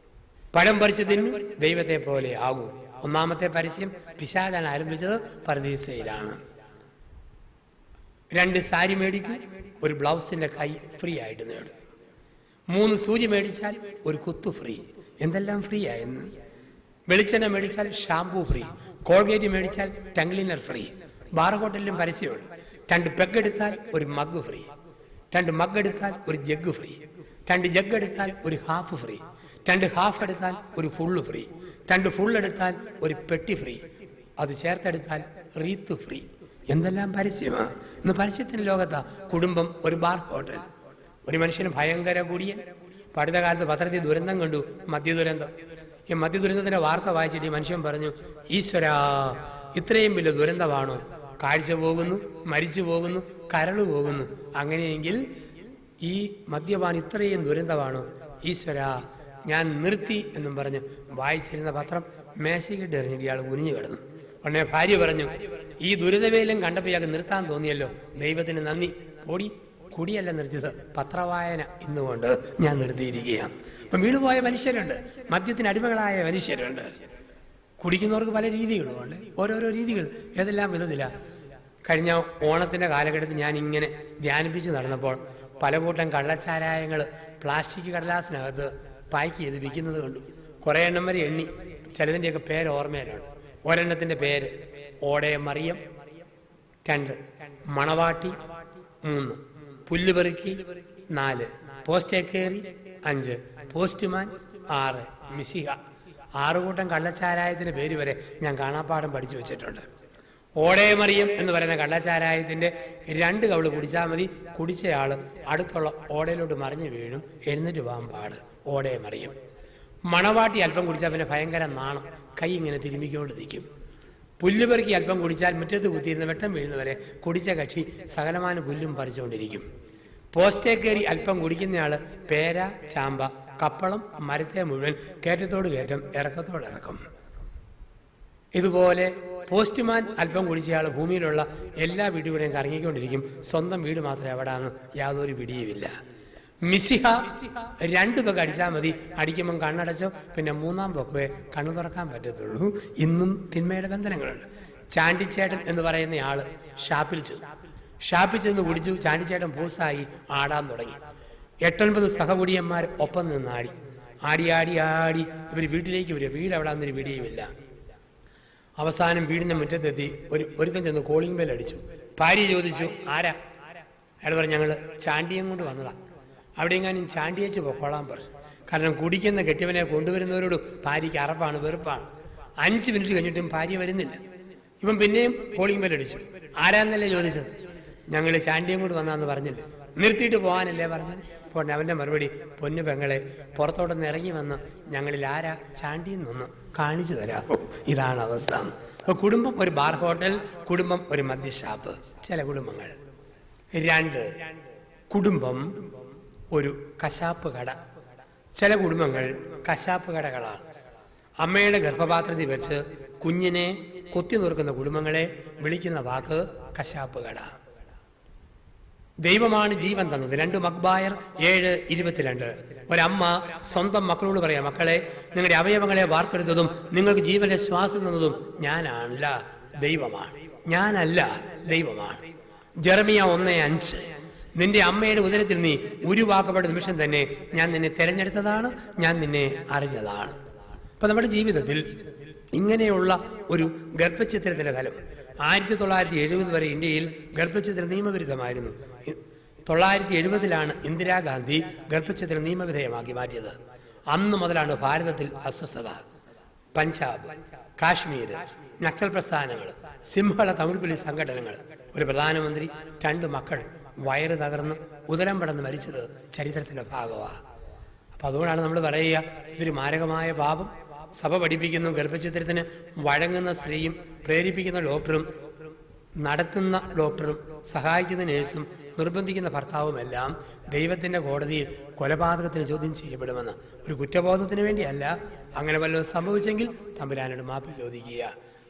പഴം പറിച്ചു തിന്നും, ദൈവത്തെ പോലെ ആകും. ഒന്നാമത്തെ പരസ്യം പിശാചാണ് ആരംഭിച്ചത്, പർദീസയിലാണ്. 2 സാരി മേടിക്കും, ഒരു ബ്ലൗസിന്റെ കൈ ഫ്രീ ആയിട്ട് നേടും. 3 സൂചി മേടിച്ചാൽ ഒരു കുത്തു ഫ്രീ. എന്തെല്ലാം ഫ്രീ ആയെന്ന്. വെളിച്ചെണ്ണ മേടിച്ചാൽ ഷാംപൂ ഫ്രീ. കോൾഗേറ്റ് മേടിച്ചാൽ ടങ് ക്ലീനർ ഫ്രീ. ബാർ ഹോട്ടലിലും പരസ്യമുണ്ട്. 2 പെഗ് എടുത്താൽ ഒരു മഗ് ഫ്രീ. 2 മഗ് എടുത്താൽ ഒരു ജഗ് ഫ്രീ. 2 ജഗ് എടുത്താൽ ഒരു ഹാഫ് ഫ്രീ. 2 ഹാഫ് എടുത്താൽ ഒരു ഫുള്ള് ഫ്രീ. 2 ഫുൾ എടുത്താൽ ഒരു പെട്ടി ഫ്രീ. അത് ചേർത്തെടുത്താൽ റീത്ത് ഫ്രീ. എന്തെല്ലാം പരസ്യമാണ് ഇന്ന് പരസ്യത്തിന്റെ ലോകത്താ. കുടുംബം ഒരു ബാർ ഹോട്ടൽ. ഒരു മനുഷ്യന് ഭയങ്കര കൂടിയ അടുത്ത കാലത്ത് പത്രത്തിൽ ദുരന്തം കണ്ടു, മദ്യദുരന്തം. ഈ മദ്യദുരന്തത്തിന്റെ വാർത്ത വായിച്ചിട്ട് ഈ മനുഷ്യൻ പറഞ്ഞു, ഈശ്വരാ, ഇത്രയും വലിയ ദുരന്തമാണോ? കാഴ്ച പോകുന്നു, മരിച്ചു പോകുന്നു, കരള് പോകുന്നു. അങ്ങനെയെങ്കിൽ ഈ മദ്യപാൻ ഇത്രയും ദുരന്തമാണോ? ഈശ്വരാ, ഞാൻ നിർത്തി എന്നും പറഞ്ഞ് വായിച്ചിരുന്ന പത്രം മേശയ്ക്കിട്ട് എറിഞ്ഞിട്ട് ഇയാൾ കുനിഞ്ഞു കിടന്നു. ഉടനെ ഭാര്യ പറഞ്ഞു, ഈ ദുരിതവേലും കണ്ടപ്പോൾ ഇയാൾക്ക് നിർത്താൻ തോന്നിയല്ലോ, ദൈവത്തിന് നന്ദി. ഓടി, കുടിയല്ല നിർത്തിയത്, പത്രവായന ഇന്നുകൊണ്ട് ഞാൻ നിർത്തിയിരിക്കുകയാണ്. അപ്പം വീണുപോയ മനുഷ്യരുണ്ട്, മദ്യത്തിന് അടിമകളായ മനുഷ്യരുണ്ട്. കുടിക്കുന്നവർക്ക് പല രീതികളുമുണ്ട്, ഓരോരോ രീതികൾ. ഏതെല്ലാം വിധത്തിലാണ്. കഴിഞ്ഞ ഓണത്തിന്റെ കാലഘട്ടത്തിൽ ഞാൻ ഇങ്ങനെ ധ്യാനിപ്പിച്ച് നടന്നപ്പോൾ പല കൂട്ടം കള്ളച്ചാരായങ്ങൾ പ്ലാസ്റ്റിക് കടലാസിനകത്ത് പാക്ക് ചെയ്ത് വിൽക്കുന്നത് കണ്ടു. കുറേ എണ്ണം വരെ എണ്ണി. ചിലതിൻ്റെയൊക്കെ പേര് ഓർമ്മയിലാണ്. ഒരെണ്ണത്തിന്റെ പേര് ഓടയ മറിയം, 2 മണവാട്ടി, 3 പുല്ലുപെറുക്കി, 4 പോസ്റ്റേക്കേറി, 5 പോസ്റ്റ്മാൻ, 6 മിസിഹ. 6 കൂട്ടം കള്ളച്ചാരായത്തിന്റെ പേര് വരെ ഞാൻ കാണാപ്പാടം പഠിച്ചു വെച്ചിട്ടുണ്ട്. ഓടയമറിയം എന്ന് പറയുന്ന കള്ളച്ചാരായത്തിന്റെ 2 കവിള് കുടിച്ചാൽ മതി. കുടിച്ചയാള് അടുത്തുള്ള ഓടയിലോട്ട് മറിഞ്ഞു വീഴും, എഴുന്നേറ്റ് പോകാൻ പാട്. ഓടയമറിയം. മണവാട്ടി അല്പം കുടിച്ചാൽ പിന്നെ ഭയങ്കര നാണം, കൈ ഇങ്ങനെ തിരുമ്മിക്കൊണ്ട് നിൽക്കും. പുല്ലുപെറുക്കി അല്പം കുടിച്ചാൽ മുറ്റത്ത് കുത്തിയിരുന്ന വെട്ടം വീഴുന്നവരെ കുടിച്ച കക്ഷി സകലമാന പുല്ലും പറിച്ചുകൊണ്ടിരിക്കും. പോസ്റ്റേ കയറി അല്പം കുടിക്കുന്നയാള് പേര, ചാമ്പ, കപ്പളം, മരത്തെ മുഴുവൻ കയറ്റത്തോട് കയറ്റം, ഇറക്കത്തോട് ഇറക്കും. ഇതുപോലെ പോസ്റ്റ്മാൻ അല്പം കുടിച്ചയാൾ ഭൂമിയിലുള്ള എല്ലാ വീടുകളെയും കറങ്ങിക്കൊണ്ടിരിക്കും. സ്വന്തം വീട് മാത്രമേ എവിടാന്ന് യാതൊരു പിടിയുമില്ല. മിസിഹ 2 പെഗ് അടിച്ചാൽ മതി. അടിക്കുമ്പം കണ്ണടച്ചോ, പിന്നെ 3-ാം പൊക്കവേ കണ്ണു തുറക്കാൻ പറ്റത്തുള്ളൂ. ഇന്നും തിന്മയുടെ ബന്ധനങ്ങളുണ്ട്. ചാണ്ടിച്ചേട്ടൻ എന്ന് പറയുന്ന ആള് ഷാപ്പിൽ ചെന്ന് കുടിച്ചു. ചാണ്ടിച്ചേട്ടൻ പൂസായി ആടാൻ തുടങ്ങി. 8-9 സഹകുടിയന്മാർ ഒപ്പം നിന്ന് ആടി. ആടി ഇവർ വീട്ടിലേക്ക് വരിക. വീട് എവിടാന്നൊരു പിടിയുമില്ല. അവസാനം വീടിന്റെ മുറ്റത്തെത്തി. ഒരുത്തൻ ചെന്ന് കോളിംഗ് ബെൽ അടിച്ചു. ഭാര്യ ചോദിച്ചു, ആരാ? അയാൾ പറഞ്ഞു, ഞങ്ങൾ ചാണ്ടിയം കൊണ്ട് വന്നതാ. അവിടെ എങ്ങാനും ചാണ്ടിയേച്ച് പൊക്കോളാൻ പറഞ്ഞു. കാരണം കുടിക്കുന്ന കെട്ടിയവനെ കൊണ്ടുവരുന്നവരോട് ഭാര്യയ്ക്ക് അറപ്പാണ്, വെറുപ്പാണ്. 5 മിനിറ്റ് കഴിഞ്ഞിട്ടും ഭാര്യ വരുന്നില്ല. ഇവൻ പിന്നെയും കോളിംഗ് ബെൽ അടിച്ചു. ആരാന്നല്ലേ ചോദിച്ചത്? ഞങ്ങൾ ചാണ്ടിയം കൊണ്ട് വന്നാന്ന് പറഞ്ഞില്ലേ, നിർത്തിയിട്ട് പോകാനല്ലേ പറഞ്ഞത്? അപ്പോൾ അവന്റെ മറുപടി, പൊന്നു പെങ്ങളെ, പുറത്തോട്ടൊന്ന് ഇറങ്ങി വന്ന് ഞങ്ങളിൽ ആരാ ചാണ്ടിയിൽ നിന്ന് കാണിച്ചു തരാമോ? ഇതാണ് അവസ്ഥ. അപ്പൊ കുടുംബം ഒരു ബാർ ഹോട്ടൽ, കുടുംബം ഒരു മദ്യഷാപ്പ്. ചില കുടുംബങ്ങൾ. 2 കുടുംബം ഒരു കശാപ്പ് കട. ചില കുടുംബങ്ങൾ കശാപ്പ് കടകളാണ്. അമ്മയുടെ ഗർഭപാത്രത്തിൽ വെച്ച് കുഞ്ഞിനെ കൊത്തി നുറുക്കുന്ന കുടുംബങ്ങളെ വിളിക്കുന്ന വാക്ക് കശാപ്പ് കട. ദൈവമാണ് ജീവൻ തന്നത്. 2 മക്ബായർ 7:22. ഒരമ്മ സ്വന്തം മക്കളോട് പറയാം, മക്കളെ, നിങ്ങളുടെ അവയവങ്ങളെ വാർത്തെടുത്തതും നിങ്ങൾക്ക് ജീവന്റെ ശ്വാസം തന്നതും ഞാനല്ല, ദൈവമാണ്. ഞാനല്ല, ദൈവമാണ്. ജെറമിയ 1:5. നിന്റെ അമ്മയുടെ ഉദരത്തിൽ നീ ഉരുവാക്കപ്പെട്ട നിമിഷം തന്നെ ഞാൻ നിന്നെ തെരഞ്ഞെടുത്തതാണ്, ഞാൻ നിന്നെ അറിഞ്ഞതാണ്. അപ്പൊ നമ്മുടെ ജീവിതത്തിൽ ഇങ്ങനെയുള്ള ഒരു ഗർഭചിത്രത്തിന്റെ തലം. 1970 വരെ ഇന്ത്യയിൽ ഗർഭചിത്രം നിയമവിരുദ്ധമായിരുന്നു. 970 ഇന്ദിരാഗാന്ധി ഗർഭചിത്രം നിയമവിധേയമാക്കി മാറ്റിയത്. അന്ന് മുതലാണ് ഭാരതത്തിൽ അസ്വസ്ഥത. പഞ്ചാബ്, കാശ്മീർ, നക്സൽ പ്രസ്ഥാനങ്ങൾ, സിംഹള തമിഴ് പോലീസ് സംഘടനകൾ, ഒരു പ്രധാനമന്ത്രി, 2 മക്കൾ വയറ് തകർന്ന് ഉദരം പടന്ന് മരിച്ചത് ചരിത്രത്തിന്റെ ഭാഗമാണ്. അപ്പൊ അതുകൊണ്ടാണ് നമ്മൾ പറയുക, ഇതൊരു മാരകമായ പാപം. സഭ പഠിപ്പിക്കുന്നു, ഗർഭചിത്രത്തിന് വഴങ്ങുന്ന സ്ത്രീയും പ്രേരിപ്പിക്കുന്ന ഡോക്ടറും നടത്തുന്ന ഡോക്ടറും സഹായിക്കുന്ന നേഴ്സും നിർബന്ധിക്കുന്ന ഭർത്താവുമെല്ലാം ദൈവത്തിന്റെ കോടതിയിൽ കൊലപാതകത്തിന് ചോദ്യം ചെയ്യപ്പെടുമെന്ന്. ഒരു കുറ്റബോധത്തിന് വേണ്ടിയല്ല. അങ്ങനെ വല്ലതും സംഭവിച്ചെങ്കിൽ തമ്പുരാനോട് മാപ്പ് ചോദിക്കുക.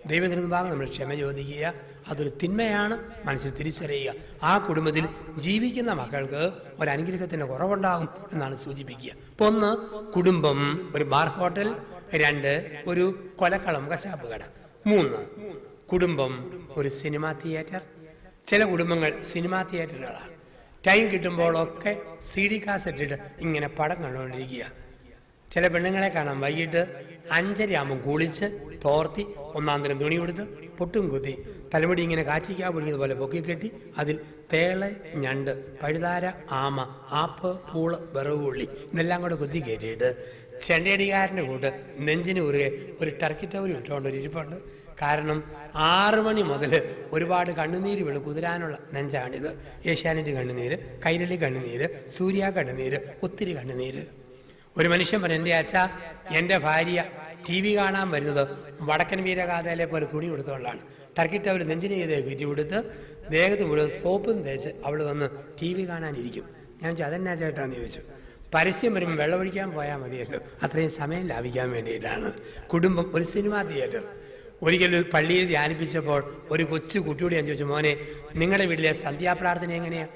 ദൈവത്തിനുമുമ്പാകെ നമ്മൾ ക്ഷമ ചോദിക്കുക. അതൊരു തിന്മയാണ്, മനസ്സിൽ തിരിച്ചറിയുക. ആ കുടുംബത്തിൽ ജീവിക്കുന്ന മക്കൾക്ക് ഒരനുഗ്രഹത്തിൻ്റെ കുറവുണ്ടാകും എന്നാണ് സൂചിപ്പിക്കുക. അപ്പോൾ 1, കുടുംബം ഒരു ബാർ ഹോട്ടൽ. 2, ഒരു കൊലക്കളം, കശാപ്പ് കട. 3, കുടുംബം ഒരു സിനിമാ തിയേറ്റർ. ചില കുടുംബങ്ങൾ സിനിമാ തിയേറ്ററുകളാണ്. ടൈം കിട്ടുമ്പോഴൊക്കെ CD കാസറ്റ് ഇട്ട് ഇങ്ങനെ പടം കണ്ടുകൊണ്ടിരിക്കുക. ചില പെണ്ണുങ്ങളെ കാണാം വൈകിട്ട് 5:30 ആകുമ്പോൾ കുളിച്ച് തോർത്തി 1-ാം തരം തുണി കൊടുത്ത് പൊട്ടും കുത്തി തലമുടി ഇങ്ങനെ കാച്ചിക്കാ പൊടിക്കുന്നത് പോലെ പൊക്കിക്കെട്ടി അതിൽ തേള, ഞണ്ട്, പഴുതാര, ആമ, ആപ്പ്, പൂള്, വെറുവുള്ളി ഇതെല്ലാം കൂടെ കുത്തി കയറ്റിയിട്ട് ചെണ്ടയടിക്കാരൻ്റെ കൂട്ട് നെഞ്ചിന് കുറുകെ ഒരു ടർക്കി ടവൽ ഇട്ടുകൊണ്ട് ഒരു ഇരിപ്പുണ്ട്. കാരണം 6 മണി മുതൽ ഒരുപാട് കണ്ണുനീര് വീണ് കുതിരാനുള്ള നെഞ്ചാണിത്. ഏഷ്യാനെറ്റ് കണ്ണുനീര്, കൈരളി കണ്ണുനീര്, സൂര്യ കണ്ണുനീര്, ഒത്തിരി കണ്ണുനീര്. ഒരു മനുഷ്യൻ പറഞ്ഞു, എൻ്റെ അച്ഛ, എൻ്റെ ഭാര്യ TV കാണാൻ വരുന്നത് വടക്കൻ വീരഗാഥയിലെ പോലെ തുണി കൊടുത്തുകൊണ്ടാണ്. ടർക്കി ടവൽ നെഞ്ചിന് ചെയ്ത് കയറ്റി കൊടുത്ത് ദേഹത്ത് മുഴുവൻ സോപ്പും തേച്ച് അവൾ വന്ന് TV കാണാനിരിക്കും. ഞാൻ ചോദിച്ചു, അതെന്നാ ചേട്ടാന്ന് ചോദിച്ചു. പരസ്യം വരുമ്പോൾ വെള്ളമൊഴിക്കാൻ പോയാൽ മതിയല്ലോ, അത്രയും സമയം ലാഭിക്കാൻ വേണ്ടിയിട്ടാണ്. കുടുംബം ഒരു സിനിമാ തിയേറ്റർ. ഒരിക്കലും പള്ളിയിൽ ധ്യാനിപ്പിച്ചപ്പോൾ ഒരു കൊച്ചു കുട്ടിയോട് ഞാൻ ചോദിച്ചു, മോനെ നിങ്ങളുടെ വീട്ടിലെ സന്ധ്യാപ്രാർത്ഥന എങ്ങനെയാണ്?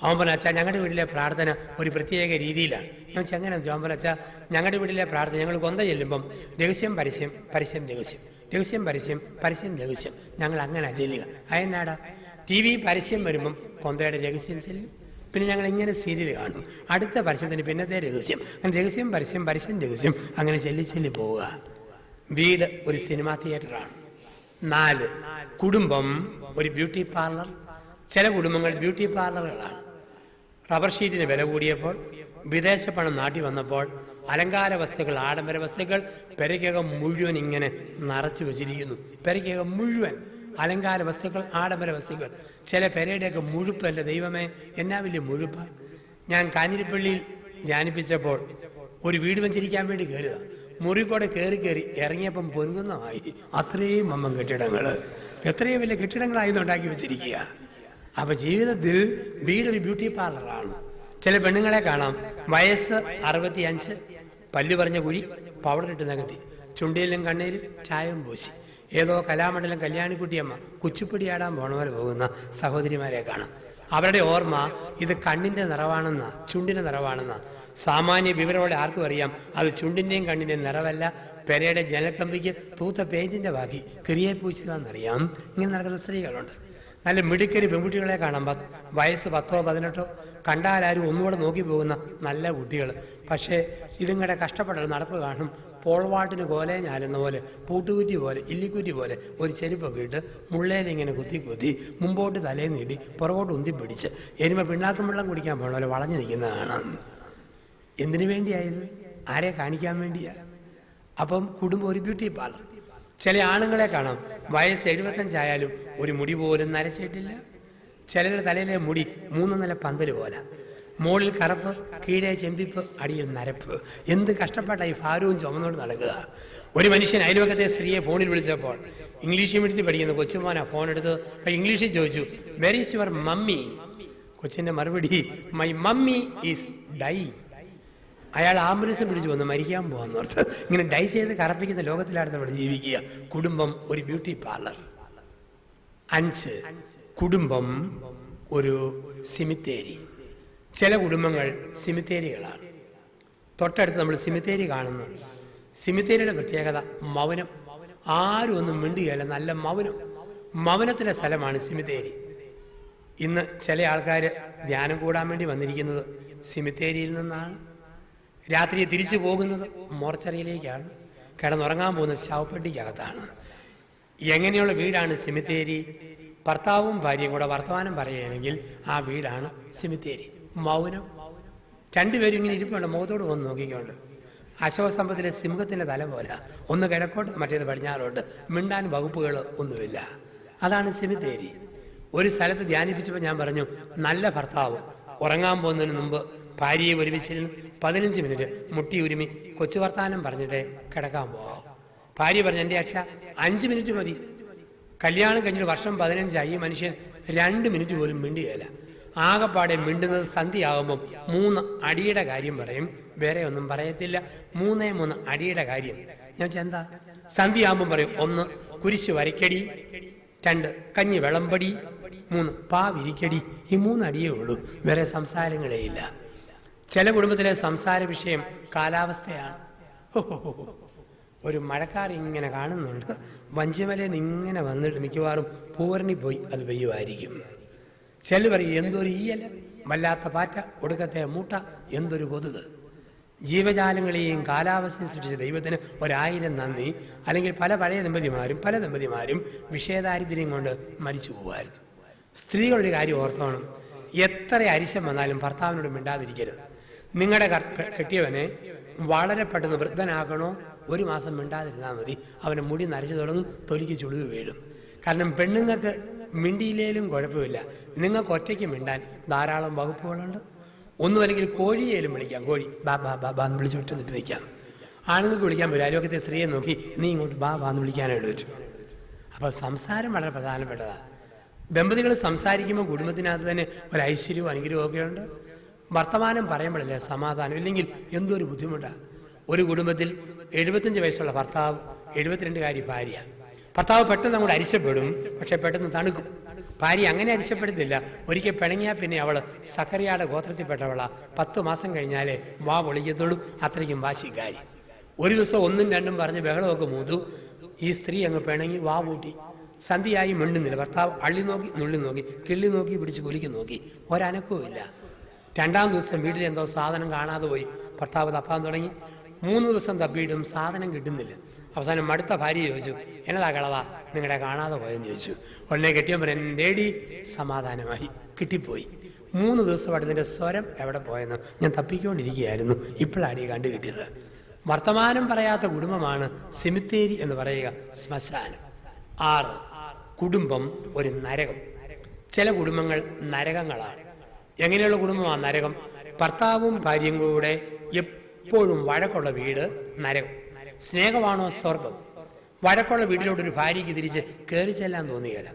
അവൻ പറഞ്ഞു, അച്ഛാ ഞങ്ങളുടെ വീട്ടിലെ പ്രാർത്ഥന ഒരു പ്രത്യേക രീതിയിലാണ്. ഞാൻ വെച്ചാൽ എങ്ങനെ? അവൻ പറഞ്ഞു, അച്ഛാ ഞങ്ങളുടെ വീട്ടിലെ പ്രാർത്ഥന ഞങ്ങൾ കൊന്ത ചെല്ലുമ്പം രഹസ്യം പരസ്യം, പരസ്യം രഹസ്യം, രഹസ്യം പരസ്യം, പരസ്യം രഹസ്യം, ഞങ്ങൾ അങ്ങനെ ചെല്ലുക. അതെന്നാടാ? TV പരസ്യം വരുമ്പം കൊന്തയുടെ രഹസ്യം ചെല്ലും, പിന്നെ ഞങ്ങൾ ഇങ്ങനെ സീരിയൽ കാണും, അടുത്ത പരസ്യത്തിന് പിന്നത്തെ രഹസ്യം, അങ്ങനെ രഹസ്യം പരസ്യം, പരസ്യം രഹസ്യം, അങ്ങനെ ചെല്ലി പോവുക. വീട് ഒരു സിനിമാ തിയേറ്ററാണ്. 4, കുടുംബം ഒരു ബ്യൂട്ടി പാർലർ. ചില കുടുംബങ്ങൾ ബ്യൂട്ടി പാർലറുകളാണ്. റബ്ബർ ഷീറ്റിന് വില കൂടിയപ്പോൾ, വിദേശ പണം നാട്ടിൽ വന്നപ്പോൾ അലങ്കാര വസ്തുക്കൾ, ആഡംബര വസ്തുക്കൾ പെരയ്ക്കകം മുഴുവൻ ഇങ്ങനെ നിറച്ചു വെച്ചിരിക്കുന്നു. പെരയ്ക്കകം മുഴുവൻ അലങ്കാര വസ്തുക്കൾ, ആഡംബര വസ്തുക്കൾ. ചില പെരയുടെയൊക്കെ മുഴുപ്പ്, എൻ്റെ ദൈവമേ എന്നാ വലിയ മുഴുപ്പ്. ഞാൻ കാഞ്ഞിരപ്പള്ളിയിൽ ധ്യാനിപ്പിച്ചപ്പോൾ ഒരു വീട് വെച്ചിരിക്കാൻ വേണ്ടി കയറുക. മുറിക്കൂടെ കയറി ഇറങ്ങിയപ്പം പൊൻകുന്നമായി. അത്രയും വമ്പൻ കെട്ടിടങ്ങൾ, എത്രയും വലിയ കെട്ടിടങ്ങളായി ഉണ്ടാക്കി വെച്ചിരിക്കുക. അപ്പൊ ജീവിതത്തിൽ വീടൊരു ബ്യൂട്ടി പാർലറാണ്. ചില പെണ്ണുങ്ങളെ കാണാം, വയസ്സ് 65, പല്ല് പറഞ്ഞ കുഴി, പൗഡർ ഇട്ട് നികത്തി, ചുണ്ടിയിലും കണ്ണീരും ചായവും പൂശി, ഏതോ കലാമണ്ഡലം കല്യാണിക്കുട്ടിയമ്മ കുച്ചിപ്പുടി ആടാൻ പോണവരെ പോകുന്ന സഹോദരിമാരെ കാണാം. അവരുടെ ഓർമ്മ ഇത് കണ്ണിന്റെ നിറവാണെന്ന, ചുണ്ടിന്റെ നിറവാണെന്ന. സാമാന്യ വിവരമുള്ള ആർക്കും അറിയാം അത് ചുണ്ടിന്റെയും കണ്ണിന്റെയും നിറവല്ല, പെരയുടെ ജനൽക്കമ്പിക്ക് തൂത്ത പെയിന്റിന്റെ ബാക്കി കിറിയെ പൂശിയതാണെന്നറിയാം. ഇങ്ങനെ നടക്കുന്ന സ്ത്രീകളുണ്ട്. നല്ല മിടുക്കരി പെൺകുട്ടികളെ കാണാം, വയസ്സ് 10ഓ 18ഓ, കണ്ടാലാരും ഒന്നുകൂടെ നോക്കി പോകുന്ന നല്ല കുട്ടികൾ. പക്ഷേ ഇതിങ്ങടെ കഷ്ടപ്പെട്ട നടപ്പ് കാണും. പോൾവാൾട്ടിന് കോലയെ ഞാലുന്ന പോലെ, പൂട്ടുകുറ്റി പോലെ, ഇല്ലിക്കുറ്റി പോലെ ഒരു ചെരുപ്പൊക്കെ ഇട്ട് മുള്ളേലിങ്ങനെ കുത്തി മുമ്പോട്ട് തലയിൽ നീട്ടി പുറകോട്ട് ഉന്തി പിടിച്ച് എരുമ പിണ്ണാക്കും വെള്ളം കുടിക്കാൻ പോകണ പോലെ വളഞ്ഞു നിൽക്കുന്നതാണ്. എന്തിനു വേണ്ടിയായത്? ആരെ കാണിക്കാൻ വേണ്ടിയാ? അപ്പം കുടുംബം ഒരു ബ്യൂട്ടി പാർലർ. ചില ആണുങ്ങളെ കാണാം, വയസ്സ് 75 ആയാലും ഒരു മുടി പോലും നരച്ചിട്ടില്ല. ചിലരുടെ തലയിലെ മുടി 3 നില പന്തല് പോലെ, മുകളിൽ കറുപ്പ്, കീഴേ ചെമ്പിപ്പ്, അടിയിൽ നരപ്പ്. എന്ത് കഷ്ടപ്പെട്ട ഈ ഭാരവും ചുമന്നോട് നടക്കുക. ഒരു മനുഷ്യൻ അയൽവക്കത്തെ സ്ത്രീയെ ഫോണിൽ വിളിച്ചപ്പോൾ, ഇംഗ്ലീഷ് മീഡിയത്തിൽ പഠിക്കുന്ന കൊച്ചുമോനാ ഫോൺ എടുത്ത് ഇംഗ്ലീഷിൽ ചോദിച്ചു, വെർ ഈസ് യുവർ മമ്മി? കൊച്ചിൻ്റെ മറുപടി, മൈ മമ്മി ഈസ് ഡൈ. അയാൾ ആംബുലൻസ് പിടിച്ചു വന്ന് മരിക്കാൻ പോകാന്നോർത്ത്. ഇങ്ങനെ ഡൈ ചെയ്ത് കറപ്പിക്കുന്ന ലോകത്തിലാണ് നമ്മൾ ജീവിക്കുക. കുടുംബം ഒരു ബ്യൂട്ടി പാർലർ. 5, കുടുംബം ഒരു സിമിത്തേരി. ചില കുടുംബങ്ങൾ സിമിത്തേരികളാണ്. തൊട്ടടുത്ത് നമ്മൾ സിമിത്തേരി കാണുന്നു. സിമിത്തേരിയുടെ പ്രത്യേകത മൗനം. ആരും ഒന്നും മിണ്ടുകയല്ല, നല്ല മൗനം. മൗനത്തിൻ്റെ സ്ഥലമാണ് സിമിത്തേരി. ഇന്ന് ചില ആൾക്കാർ ധ്യാനം കൂടാൻ വേണ്ടി വന്നിരിക്കുന്നത് സിമിത്തേരിയിൽ നിന്നാണ്. രാത്രി തിരിച്ചു പോകുന്നത് മോർച്ചറിയിലേക്കാണ്. കിടന്നുറങ്ങാൻ പോകുന്നത് ശവപ്പെട്ടിക്കകത്താണ്. എങ്ങനെയുള്ള വീടാണ് സിമിത്തേരി? ഭർത്താവും ഭാര്യയും കൂടെ വർത്തമാനം പറയുകയാണെങ്കിൽ ആ വീടാണ് സിമിത്തേരി. മൗനം. രണ്ടുപേരും ഇങ്ങനെ ഇരിപ്പുണ്ട്, മുഖത്തോട് വന്ന് നോക്കിക്കൊണ്ട്. അശോകസമ്പത്തിലെ സിംഹത്തിൻ്റെ തല പോലെ, ഒന്ന് കിഴക്കോട്ട് മറ്റേത് പടിഞ്ഞാറോട്ട്, മിണ്ടാൻ വകുപ്പുകൾ ഒന്നുമില്ല. അതാണ് സിമിത്തേരി. ഒരു സ്ഥലത്ത് ധ്യാനിപ്പിച്ചപ്പോൾ ഞാൻ പറഞ്ഞു, നല്ല ഭർത്താവ് ഉറങ്ങാൻ പോകുന്നതിന് മുമ്പ് ഭാര്യയെ ഒരുമിച്ചിരുന്ന് 15 മിനിറ്റ് മുട്ടി ഉരുമി കൊച്ചു വർത്താനം പറഞ്ഞിട്ടേ കിടക്കാൻ പോകാം. ഭാര്യ പറഞ്ഞു, എൻ്റെ അച്ഛ 5 മിനിറ്റ് മതി. കല്യാണം കഴിഞ്ഞിട്ട് വർഷം 15 ആയി. ഈ മനുഷ്യൻ 2 മിനിറ്റ് പോലും മിണ്ടുകയില്ല. ആകെപ്പാടെ മിണ്ടുന്നത് സന്ധ്യയാകുമ്പം 3 അടിയുടെ കാര്യം പറയും, വേറെ ഒന്നും പറയത്തില്ല. 3 അടിയുടെ കാര്യം. ഞാൻ വെച്ചാൽ എന്താ? സന്ധ്യയാകുമ്പം പറയും, 1 കുരിശ് വരയ്ക്കടി, 2 കഞ്ഞി വിളമ്പടി, 3 പാ വിരിക്കടി. ഈ 3 അടിയേ ഉള്ളൂ, വേറെ സംസാരങ്ങളേ ഇല്ല. ചില കുടുംബത്തിലെ സംസാര വിഷയം കാലാവസ്ഥയാണ്. ഒരു മഴക്കാർ ഇങ്ങനെ കാണുന്നുണ്ട്, വഞ്ചിമലയിൽ നിന്ന് ഇങ്ങനെ വന്നിട്ട് മിക്കവാറും പൂവരണി പോയി അത് പെയ്യുമായിരിക്കും. ചില പറയും എന്തൊരു ഈയല, വല്ലാത്ത പാറ്റ, ഒടുക്കത്തെ മൂട്ട, എന്തൊരു കൊതുക്. ജീവജാലങ്ങളെയും കാലാവസ്ഥയും സൃഷ്ടിച്ച ദൈവത്തിന് 1000 നന്ദി. അല്ലെങ്കിൽ പല ദമ്പതിമാരും വിഷയദാരിദ്ര്യം കൊണ്ട് മരിച്ചു പോകുമായിരുന്നു. സ്ത്രീകളൊരു കാര്യം ഓർത്തോണം, എത്ര അരിശം വന്നാലും ഭർത്താവിനോട് മിണ്ടാതിരിക്കരുത്. നിങ്ങളുടെ കെട്ടിയവനെ വളരെ പെട്ടെന്ന് വൃദ്ധനാക്കണോ, 1 മാസം മിണ്ടാതിരുന്നാൽ മതി. അവൻ്റെ മുടി നരച്ചു തുടങ്ങും, തൊലിക്ക് ചുളിവ് വീഴും. കാരണം പെണ്ണുങ്ങൾക്ക് മിണ്ടിയിലേലും കുഴപ്പമില്ല, നിങ്ങൾക്ക് ഒറ്റയ്ക്ക് മിണ്ടാൻ ധാരാളം വകുപ്പുകളുണ്ട്. ഒന്നുമല്ലെങ്കിൽ കോഴിയേലും വിളിക്കാം, കോഴി ബാ ബാ ബാ ബാന്ന് വിളിച്ചു വിട്ട് നിൽക്കാം. ആണുങ്ങൾക്ക് വിളിക്കാൻ പറ്റും, അയൽവക്കത്തെ സ്ത്രീയെ നോക്കി നീ ഇങ്ങോട്ട് ബാ ബാന്ന് വിളിക്കാനായിട്ട് പറ്റും. അപ്പോൾ സംസാരം വളരെ പ്രധാനപ്പെട്ടതാണ്. ദമ്പതികൾ സംസാരിക്കുമ്പോൾ കുടുംബത്തിനകത്ത് തന്നെ ഒരു ഐശ്വര്യവും അനുഗ്രഹവും ഒക്കെ ഉണ്ട്. വർത്തമാനം പറയുമ്പോഴല്ലേ സമാധാനം, ഇല്ലെങ്കിൽ എന്തൊരു ബുദ്ധിമുട്ടാണ്. ഒരു കുടുംബത്തിൽ 75 വയസ്സുള്ള ഭർത്താവ്, 72കാരി ഭാര്യ. ഭർത്താവ് പെട്ടെന്ന് അങ്ങോട്ട് അരിശപ്പെടും, പക്ഷെ പെട്ടെന്ന് തണുക്കും. ഭാര്യ അങ്ങനെ അരിശപ്പെടുത്തില്ല. ഒരിക്കൽ പിണങ്ങിയാൽ പിന്നെ അവൾ സക്കറിയാടെ ഗോത്രത്തിൽപ്പെട്ടവളാ. 10 മാസം കഴിഞ്ഞാലേ വാ പൊളിക്കത്തുള്ളൂ, അത്രയ്ക്കും വാശിക്കാരി. ഒരു ദിവസം 1ഉം 2ഉം പറഞ്ഞ് ബഹളമൊക്കെ മൂതു. ഈ സ്ത്രീ അങ്ങ് പിണങ്ങി വാ പൂട്ടി. സന്ധിയായി മിണ്ടുന്നില്ല. ഭർത്താവ് അള്ളി നോക്കി, നുള്ളി നോക്കി, കിള്ളി നോക്കി, പിടിച്ച് കുലിക്ക് നോക്കി, ഒരനക്കവും ഇല്ല. 2ാം ദിവസം വീട്ടിൽ എന്തോ സാധനം കാണാതെ പോയി. ഭർത്താവ് തപ്പാൻ തുടങ്ങി. 3 ദിവസം തപ്പിയിട്ടും സാധനം കിട്ടുന്നില്ല. അവസാനം മടുത്ത ഭാര്യ ചോദിച്ചു, എന്നതാ കളവാ നിങ്ങളെ കാണാതെ പോയെന്ന് ചോദിച്ചു. ഉടനെ കെട്ടിയപ്പോൾ എൻ്റെ സമാധാനമായി, കിട്ടിപ്പോയി. 3 ദിവസമായിട്ട് നിന്റെ സ്വരം എവിടെ പോയെന്ന് ഞാൻ തപ്പിക്കൊണ്ടിരിക്കുകയായിരുന്നു, ഇപ്പോഴാണ് കണ്ടു കിട്ടിയത്. വർത്തമാനം പറയാത്ത കുടുംബമാണ് സെമിത്തേരി എന്ന് പറയുക, ശ്മശാനം. 6 കുടുംബം ഒരു നരകം. ചില കുടുംബങ്ങൾ നരകങ്ങളാണ്. എങ്ങനെയുള്ള കുടുംബമാണ് നരകം? ഭർത്താവും ഭാര്യയും കൂടെ എപ്പോഴും വഴക്കുള്ള വീട് നരകം. സ്നേഹമാണോ സ്വർഗം? വഴക്കുള്ള വീട്ടിലോട്ടൊരു ഭാര്യയ്ക്ക് തിരിച്ച് കയറി ചെല്ലാൻ തോന്നുകയില്ല.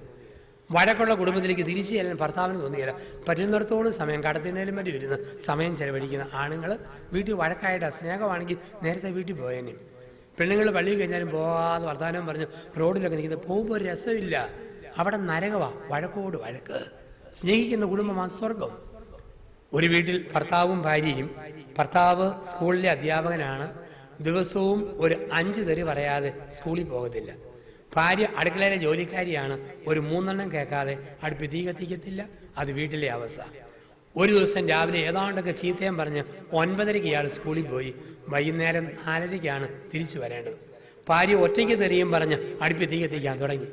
വഴക്കുള്ള കുടുംബത്തിലേക്ക് തിരിച്ചു ചെല്ലാൻ ഭർത്താവിന് തോന്നുകയില്ല. പറ്റുന്നിടത്തോളം സമയം കടത്തിനേലും മറ്റും ഇരുന്ന് സമയം ചെലവഴിക്കുന്ന ആണുങ്ങൾ വീട്ടിൽ വഴക്കായിട്ട് സ്നേഹമാണെങ്കിൽ നേരത്തെ വീട്ടിൽ പോയേനെ. പെണ്ണുങ്ങൾ പള്ളിയിൽ കഴിഞ്ഞാലും പോകാതെ വർത്തമാനം പറഞ്ഞ് റോഡിലൊക്കെ നിൽക്കുന്നത്, പോകുമ്പോൾ ഒരു രസമില്ല. അവിടെ നരകമാണ്, വഴക്കോട് വഴക്ക്. സ്നേഹിക്കുന്ന കുടുംബമാണ് സ്വർഗം. ഒരു വീട്ടിൽ ഭർത്താവും ഭാര്യയും. ഭർത്താവ് സ്കൂളിലെ അധ്യാപകനാണ്. ദിവസവും ഒരു 5 തെറി പറയാതെ സ്കൂളിൽ പോകത്തില്ല. ഭാര്യ അടുക്കളയിലെ ജോലിക്കാരിയാണ്. ഒരു 3 എണ്ണം കേൾക്കാതെ അടുപ്പ് തീ കത്തിക്കത്തില്ല. അത് വീട്ടിലെ അവസ്ഥ. ഒരു ദിവസം രാവിലെ ഏതാണ്ടൊക്കെ ചീത്തയും പറഞ്ഞ് 9:30 ഇയാൾ സ്കൂളിൽ പോയി. വൈകുന്നേരം 4:30 തിരിച്ചു വരേണ്ടത്. ഭാര്യ ഒറ്റയ്ക്ക് തെറിയും പറഞ്ഞ് അടുപ്പ് തീ കത്തിക്കാൻ തുടങ്ങി.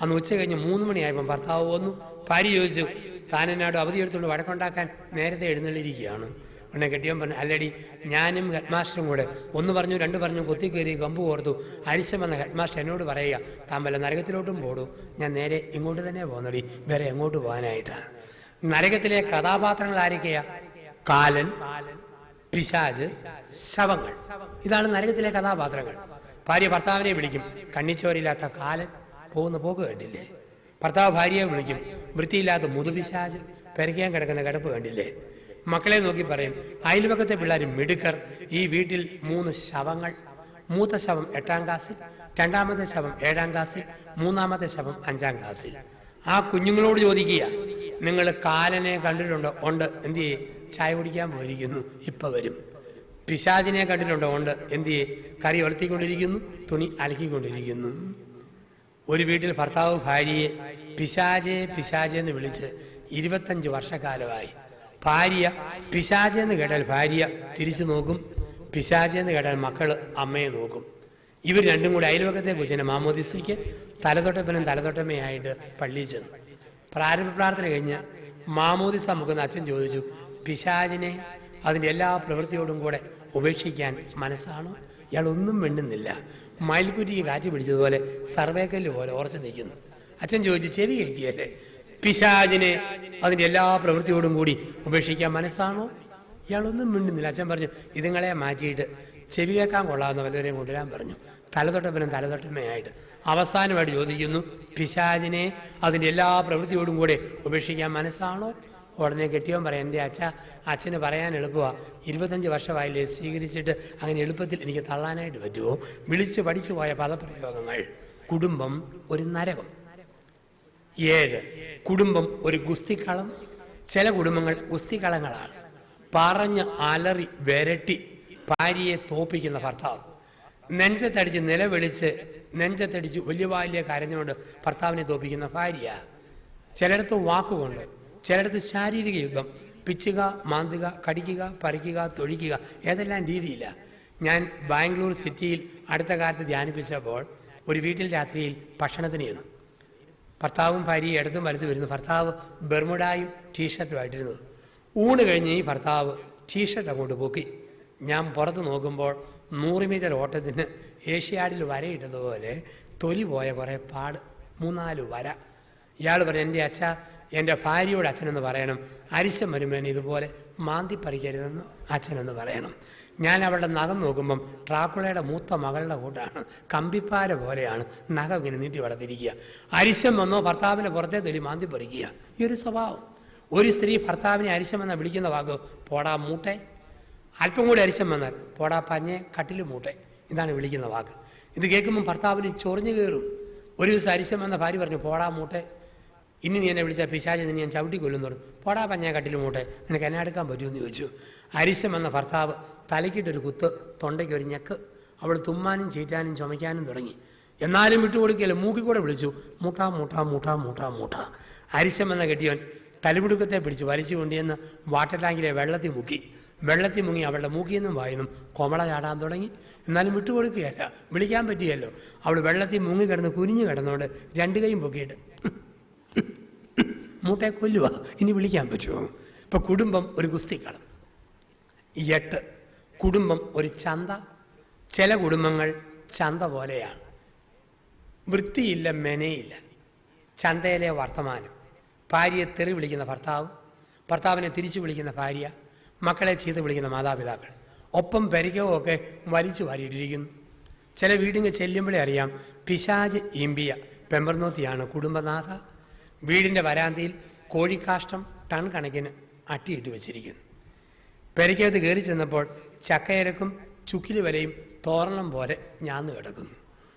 അന്ന് ഉച്ച കഴിഞ്ഞ് 3 മണിയായപ്പോൾ ഭർത്താവ് വന്നു. ഭാര്യ ചോദിച്ചു, താൻ എന്നാട് അവധി എടുത്തുകൊണ്ട് വഴക്കുണ്ടാക്കാൻ നേരത്തെ എഴുന്നള്ളിരിക്കുകയാണ്. ഉടനെ കെട്ടിയവൻ പറഞ്ഞു, അല്ലടി ഞാനും ഹെഡ്മാസ്റ്ററും കൂടെ 1 പറഞ്ഞു 2 പറഞ്ഞു കൊത്തിക്കയറി കമ്പ് കോർത്തു. അരിശം വന്ന ഹെഡ്മാസ്റ്റർ എന്നോട് പറയുക, താൻ വല്ല നരകത്തിലോട്ടും പോടൂ. ഞാൻ നേരെ ഇങ്ങോട്ട് തന്നെ പോകുന്നടി, വേറെ എങ്ങോട്ട് പോകാനായിട്ടാണ്. നരകത്തിലെ കഥാപാത്രങ്ങൾ ആരൊക്കെയാ? കാലൻ, പിശാച്, ശവങ്ങൾ. ഇതാണ് നരകത്തിലെ കഥാപാത്രങ്ങൾ. ഭാര്യ ഭർത്താവിനെ വിളിക്കും, കണ്ണിച്ചോരില്ലാത്ത കാലൻ, പോകുന്ന പോക്ക് കണ്ടില്ലേ? ഭർത്താവ് ഭാര്യയെ വിളിക്കും, വൃത്തിയില്ലാത്ത മുതുപിശാച്, പെരയ്ക്കാൻ കിടക്കുന്ന കിടപ്പ് കണ്ടില്ലേ? മക്കളെ നോക്കി പറയും, അയൽപക്കത്തെ പിള്ളേർ മിടുക്കർ. ഈ വീട്ടിൽ 3 ശവങ്ങൾ. മൂത്ത ശവം 8ാം ക്ലാസ്സിൽ, 2ാമത്തെ ശവം 7ാം ക്ലാസ്സിൽ, 3ാമത്തെ ശവം 5ാം ക്ലാസ്സിൽ. ആ കുഞ്ഞുങ്ങളോട് ചോദിക്കുക, നിങ്ങൾ കാലനെ കണ്ടിട്ടുണ്ടോ? ഉണ്ട്. എന്ത് ചെയ്യേ? ചായ കുടിക്കാൻ പോയിരിക്കുന്നു, ഇപ്പം വരും. പിശാചിനെ കണ്ടിട്ടുണ്ടോ? ഉണ്ട്. എന്ത് ചെയ്യേ? കറി വളർത്തിക്കൊണ്ടിരിക്കുന്നു, തുണി അലക്കിക്കൊണ്ടിരിക്കുന്നു. ഒരു വീട്ടിൽ ഭർത്താവ് ഭാര്യയെ പിശാചെന്ന് വിളിച്ച് 25 വർഷക്കാലമായി. ഭാര്യ പിശാചെന്ന് കേട്ടാൽ ഭാര്യ തിരിച്ചു നോക്കും, പിശാചെന്ന് കേട്ടാൽ മക്കൾ അമ്മയെ നോക്കും. ഇവർ രണ്ടും കൂടി അയൽവക്കത്തെ കൊച്ചിനെ മാമോദിസയ്ക്ക് തലതൊട്ടപ്പനും തലതൊട്ടമ്മയായിട്ട് പള്ളിയിൽ ചെന്നു. പ്രാരംഭ പ്രാർത്ഥന കഴിഞ്ഞ് മാമോദിസ മുക്കുന്ന അച്ഛൻ ചോദിച്ചു, പിശാചിനെ അതിൻ്റെ എല്ലാ പ്രവൃത്തിയോടും കൂടെ ഉപേക്ഷിക്കാൻ മനസ്സാണോ? ഇയാൾ ഒന്നും മിണ്ടുന്നില്ല. മയിൽക്കുറ്റിക്ക് കാറ്റ് പിടിച്ചതുപോലെ സർവേക്കല്ല് പോലെ ഉറച്ചു നിൽക്കുന്നു. അച്ഛൻ ചോദിച്ചു, ചെവി കേൾക്കുകയല്ലേ? പിശാചിനെ അതിൻ്റെ എല്ലാ പ്രവൃത്തിയോടും കൂടി ഉപേക്ഷിക്കാൻ മനസ്സാണോ? ഇയാളൊന്നും മിണ്ടുന്നില്ല. അച്ഛൻ പറഞ്ഞു, ഇതുങ്ങളെ മാറ്റിയിട്ട് ചെവി കേൾക്കാൻ കൊള്ളാവുന്ന വല്ലവരെയും കൊണ്ടുവരാൻ പറഞ്ഞു. തലതൊട്ടപ്പനും തലതൊട്ടമ്മയായിട്ട്. അവസാനമായിട്ട് ചോദിക്കുന്നു, പിശാചിനെ അതിൻ്റെ എല്ലാ പ്രവൃത്തിയോടും കൂടെ ഉപേക്ഷിക്കാൻ മനസ്സാണോ? ഉടനെ കെട്ടിയവൻ പറയാം, എൻ്റെ അച്ഛന് പറയാൻ എളുപ്പമാണ്. 25 വർഷമായില്ലേ സ്വീകരിച്ചിട്ട്, അങ്ങനെ എളുപ്പത്തിൽ എനിക്ക് തള്ളാനായിട്ട് പറ്റുമോ? വിളിച്ച് പഠിച്ചു പോയ പദപ്രയോഗങ്ങൾ. കുടുംബം ഒരു നരകം. 7 കുടുംബം ഒരു ഗുസ്തിക്കളം. ചില കുടുംബങ്ങൾ ഗുസ്തിക്കളങ്ങളാണ്. പറഞ്ഞ് അലറി വിരട്ടി ഭാര്യയെ തോപ്പിക്കുന്ന ഭർത്താവ്, നെഞ്ചത്തടിച്ച് നിലവിളിച്ച് നെഞ്ചത്തടിച്ച് വലിയ വലിയ കരഞ്ഞുകൊണ്ട് ഭർത്താവിനെ തോപ്പിക്കുന്ന ഭാര്യ. ചിലയിടത്ത് വാക്കുകൊണ്ട്, ചിലയിടത്ത് ശാരീരിക യുദ്ധം, പിച്ചുക, മാന്തുക, കടിക്കുക, പറിക്കുക, തൊഴിക്കുക, ഏതെല്ലാം രീതിയില്ല. ഞാൻ ബാംഗ്ലൂർ സിറ്റിയിൽ അടുത്ത കാലത്ത് ധ്യാനിപ്പിച്ചപ്പോൾ ഒരു വീട്ടിൽ രാത്രിയിൽ ഭക്ഷണത്തിന് ചെന്നു. ഭർത്താവും ഭാര്യയും ഇടത്തും വലത്ത് വരുന്നു. ഭർത്താവ് ബെർമുഡായും ടീഷർട്ടുമായിട്ടിരുന്നത്. ഊണ് കഴിഞ്ഞ് ഈ ഭർത്താവ് ടീഷർട്ട് അങ്ങോട്ട് പൊക്കി. ഞാൻ പുറത്ത് നോക്കുമ്പോൾ 100 മീറ്റർ ഓട്ടത്തിന് ഏഷ്യാഡിൽ വരയിട്ടതുപോലെ തൊലി പോയ കുറേ പാട്, 3-4 വര. ഇയാൾ പറഞ്ഞു, എൻ്റെ അച്ഛ, എൻ്റെ ഭാര്യയോട് അച്ഛനെന്ന് പറയണം, അരിശം വരുമ്പോൾ ഇതുപോലെ മാന്തി പറിക്കരുതെന്ന് അച്ഛനെന്ന് പറയണം. ഞാൻ അവളുടെ നഖം നോക്കുമ്പം ട്രാക്കുളയുടെ മൂത്ത മകളുടെ കൂട്ടാണ്, കമ്പിപ്പാര പോലെയാണ് നഖം ഇങ്ങനെ നീട്ടി വളർത്തിരിക്കുക. അരിശം വന്നോ ഭർത്താവിൻ്റെ പുറത്തെ തൊലി മാന്തി പറിക്കുക. ഈ ഒരു സ്വഭാവം. ഒരു സ്ത്രീ ഭർത്താവിനെ അരിശമെന്ന് വിളിക്കുന്ന വാക്ക് പോടാ മൂട്ടെ. അല്പം കൂടി അരിശം വന്നാൽ പോടാ പഞ്ഞെ കട്ടിൽ മൂട്ടെ. ഇതാണ് വിളിക്കുന്ന വാക്ക്. ഇത് കേൾക്കുമ്പം ഭർത്താവിന് ചൊറിഞ്ഞു കയറും. ഒരു ദിവസം അരിശം വന്ന ഭാര്യ പറഞ്ഞു, പോടാ മൂട്ടെ, ഇനി നീ എന്നെ വിളിച്ചാൽ പിശാച് നിന്നെ ഞാൻ ചവിട്ടി കൊല്ലുന്നു പറഞ്ഞു. പോടാ പഞ്ഞെ കട്ടിൽ മൂട്ടെ, നിനക്ക് എന്നെ എടുക്കാൻ പറ്റുമെന്ന് ചോദിച്ചു. അരിശം വന്ന ഭർത്താവ് തലയ്ക്കിട്ടൊരു കുത്ത്, തൊണ്ടയ്ക്കൊരു ഞെക്ക്. അവൾ തുമ്മാനും ചീറ്റാനും ചുമയ്ക്കാനും തുടങ്ങി. എന്നാലും വിട്ടുകൊടുക്കുകയല്ല, മൂക്കിക്കൂടെ വിളിച്ചു, മൂട്ടാ മൂട്ടാ മൂട്ടാ മൂട്ടാ മൂട്ടാ. അരിശം എന്ന കെട്ടിയവൻ തലപിടുക്കത്തെ പിടിച്ച് വലിച്ചു കൊണ്ടുവന്ന് വാട്ടർ ടാങ്കിലെ വെള്ളത്തിൽ മുക്കി. വെള്ളത്തിൽ മുങ്ങി അവളുടെ മൂക്കിൽ നിന്നും വായിന്നും കൊമള ചാടാൻ തുടങ്ങി. എന്നാലും വിട്ടുകൊടുക്കുകയല്ല, വിളിക്കാൻ പറ്റിയല്ലോ. അവൾ വെള്ളത്തിൽ മുങ്ങിക്കിടന്ന് കുനിഞ്ഞു കിടന്നുകൊണ്ട് 2 കൈയും പൊക്കിയിട്ട് മൂട്ടെ കൊല്ലുക, ഇനി വിളിക്കാൻ പറ്റുമോ? ഇപ്പം കുടുംബം ഒരു ഗുസ്തിക്കളം. 8 കുടുംബം ഒരു ചന്ത. ചില കുടുംബങ്ങൾ ചന്ത പോലെയാണ്. വൃത്തിയില്ല, മെനയില്ല. ചന്തയിലെ വർത്തമാനം. ഭാര്യയെ തെറി വിളിക്കുന്ന ഭർത്താവ്, ഭർത്താവിനെ തിരിച്ചു വിളിക്കുന്ന ഭാര്യ, മക്കളെ ചീത്ത വിളിക്കുന്ന മാതാപിതാക്കൾ, ഒപ്പം പരിക്കവും ഒക്കെ വലിച്ചു വാരിയിട്ടിരിക്കുന്നു. ചില വീടിന് ചെല്ലുമ്പോഴേ അറിയാം, പിശാച് ഈമ്പിയ പെമ്പർനോത്തിയാണ് കുടുംബനാഥ. വീടിൻ്റെ വരാന്തയിൽ കോഴിക്കാഷ്ടം ടൺ കണക്കിന് അട്ടിയിട്ട് വെച്ചിരിക്കുന്നു. പെരയ്ക്കകത്ത് കയറി ചെന്നപ്പോൾ ചക്കയരക്കും ചുക്കിലി വലയും തോരണം പോലെ ഞാന്ന് കിടക്കുന്നു.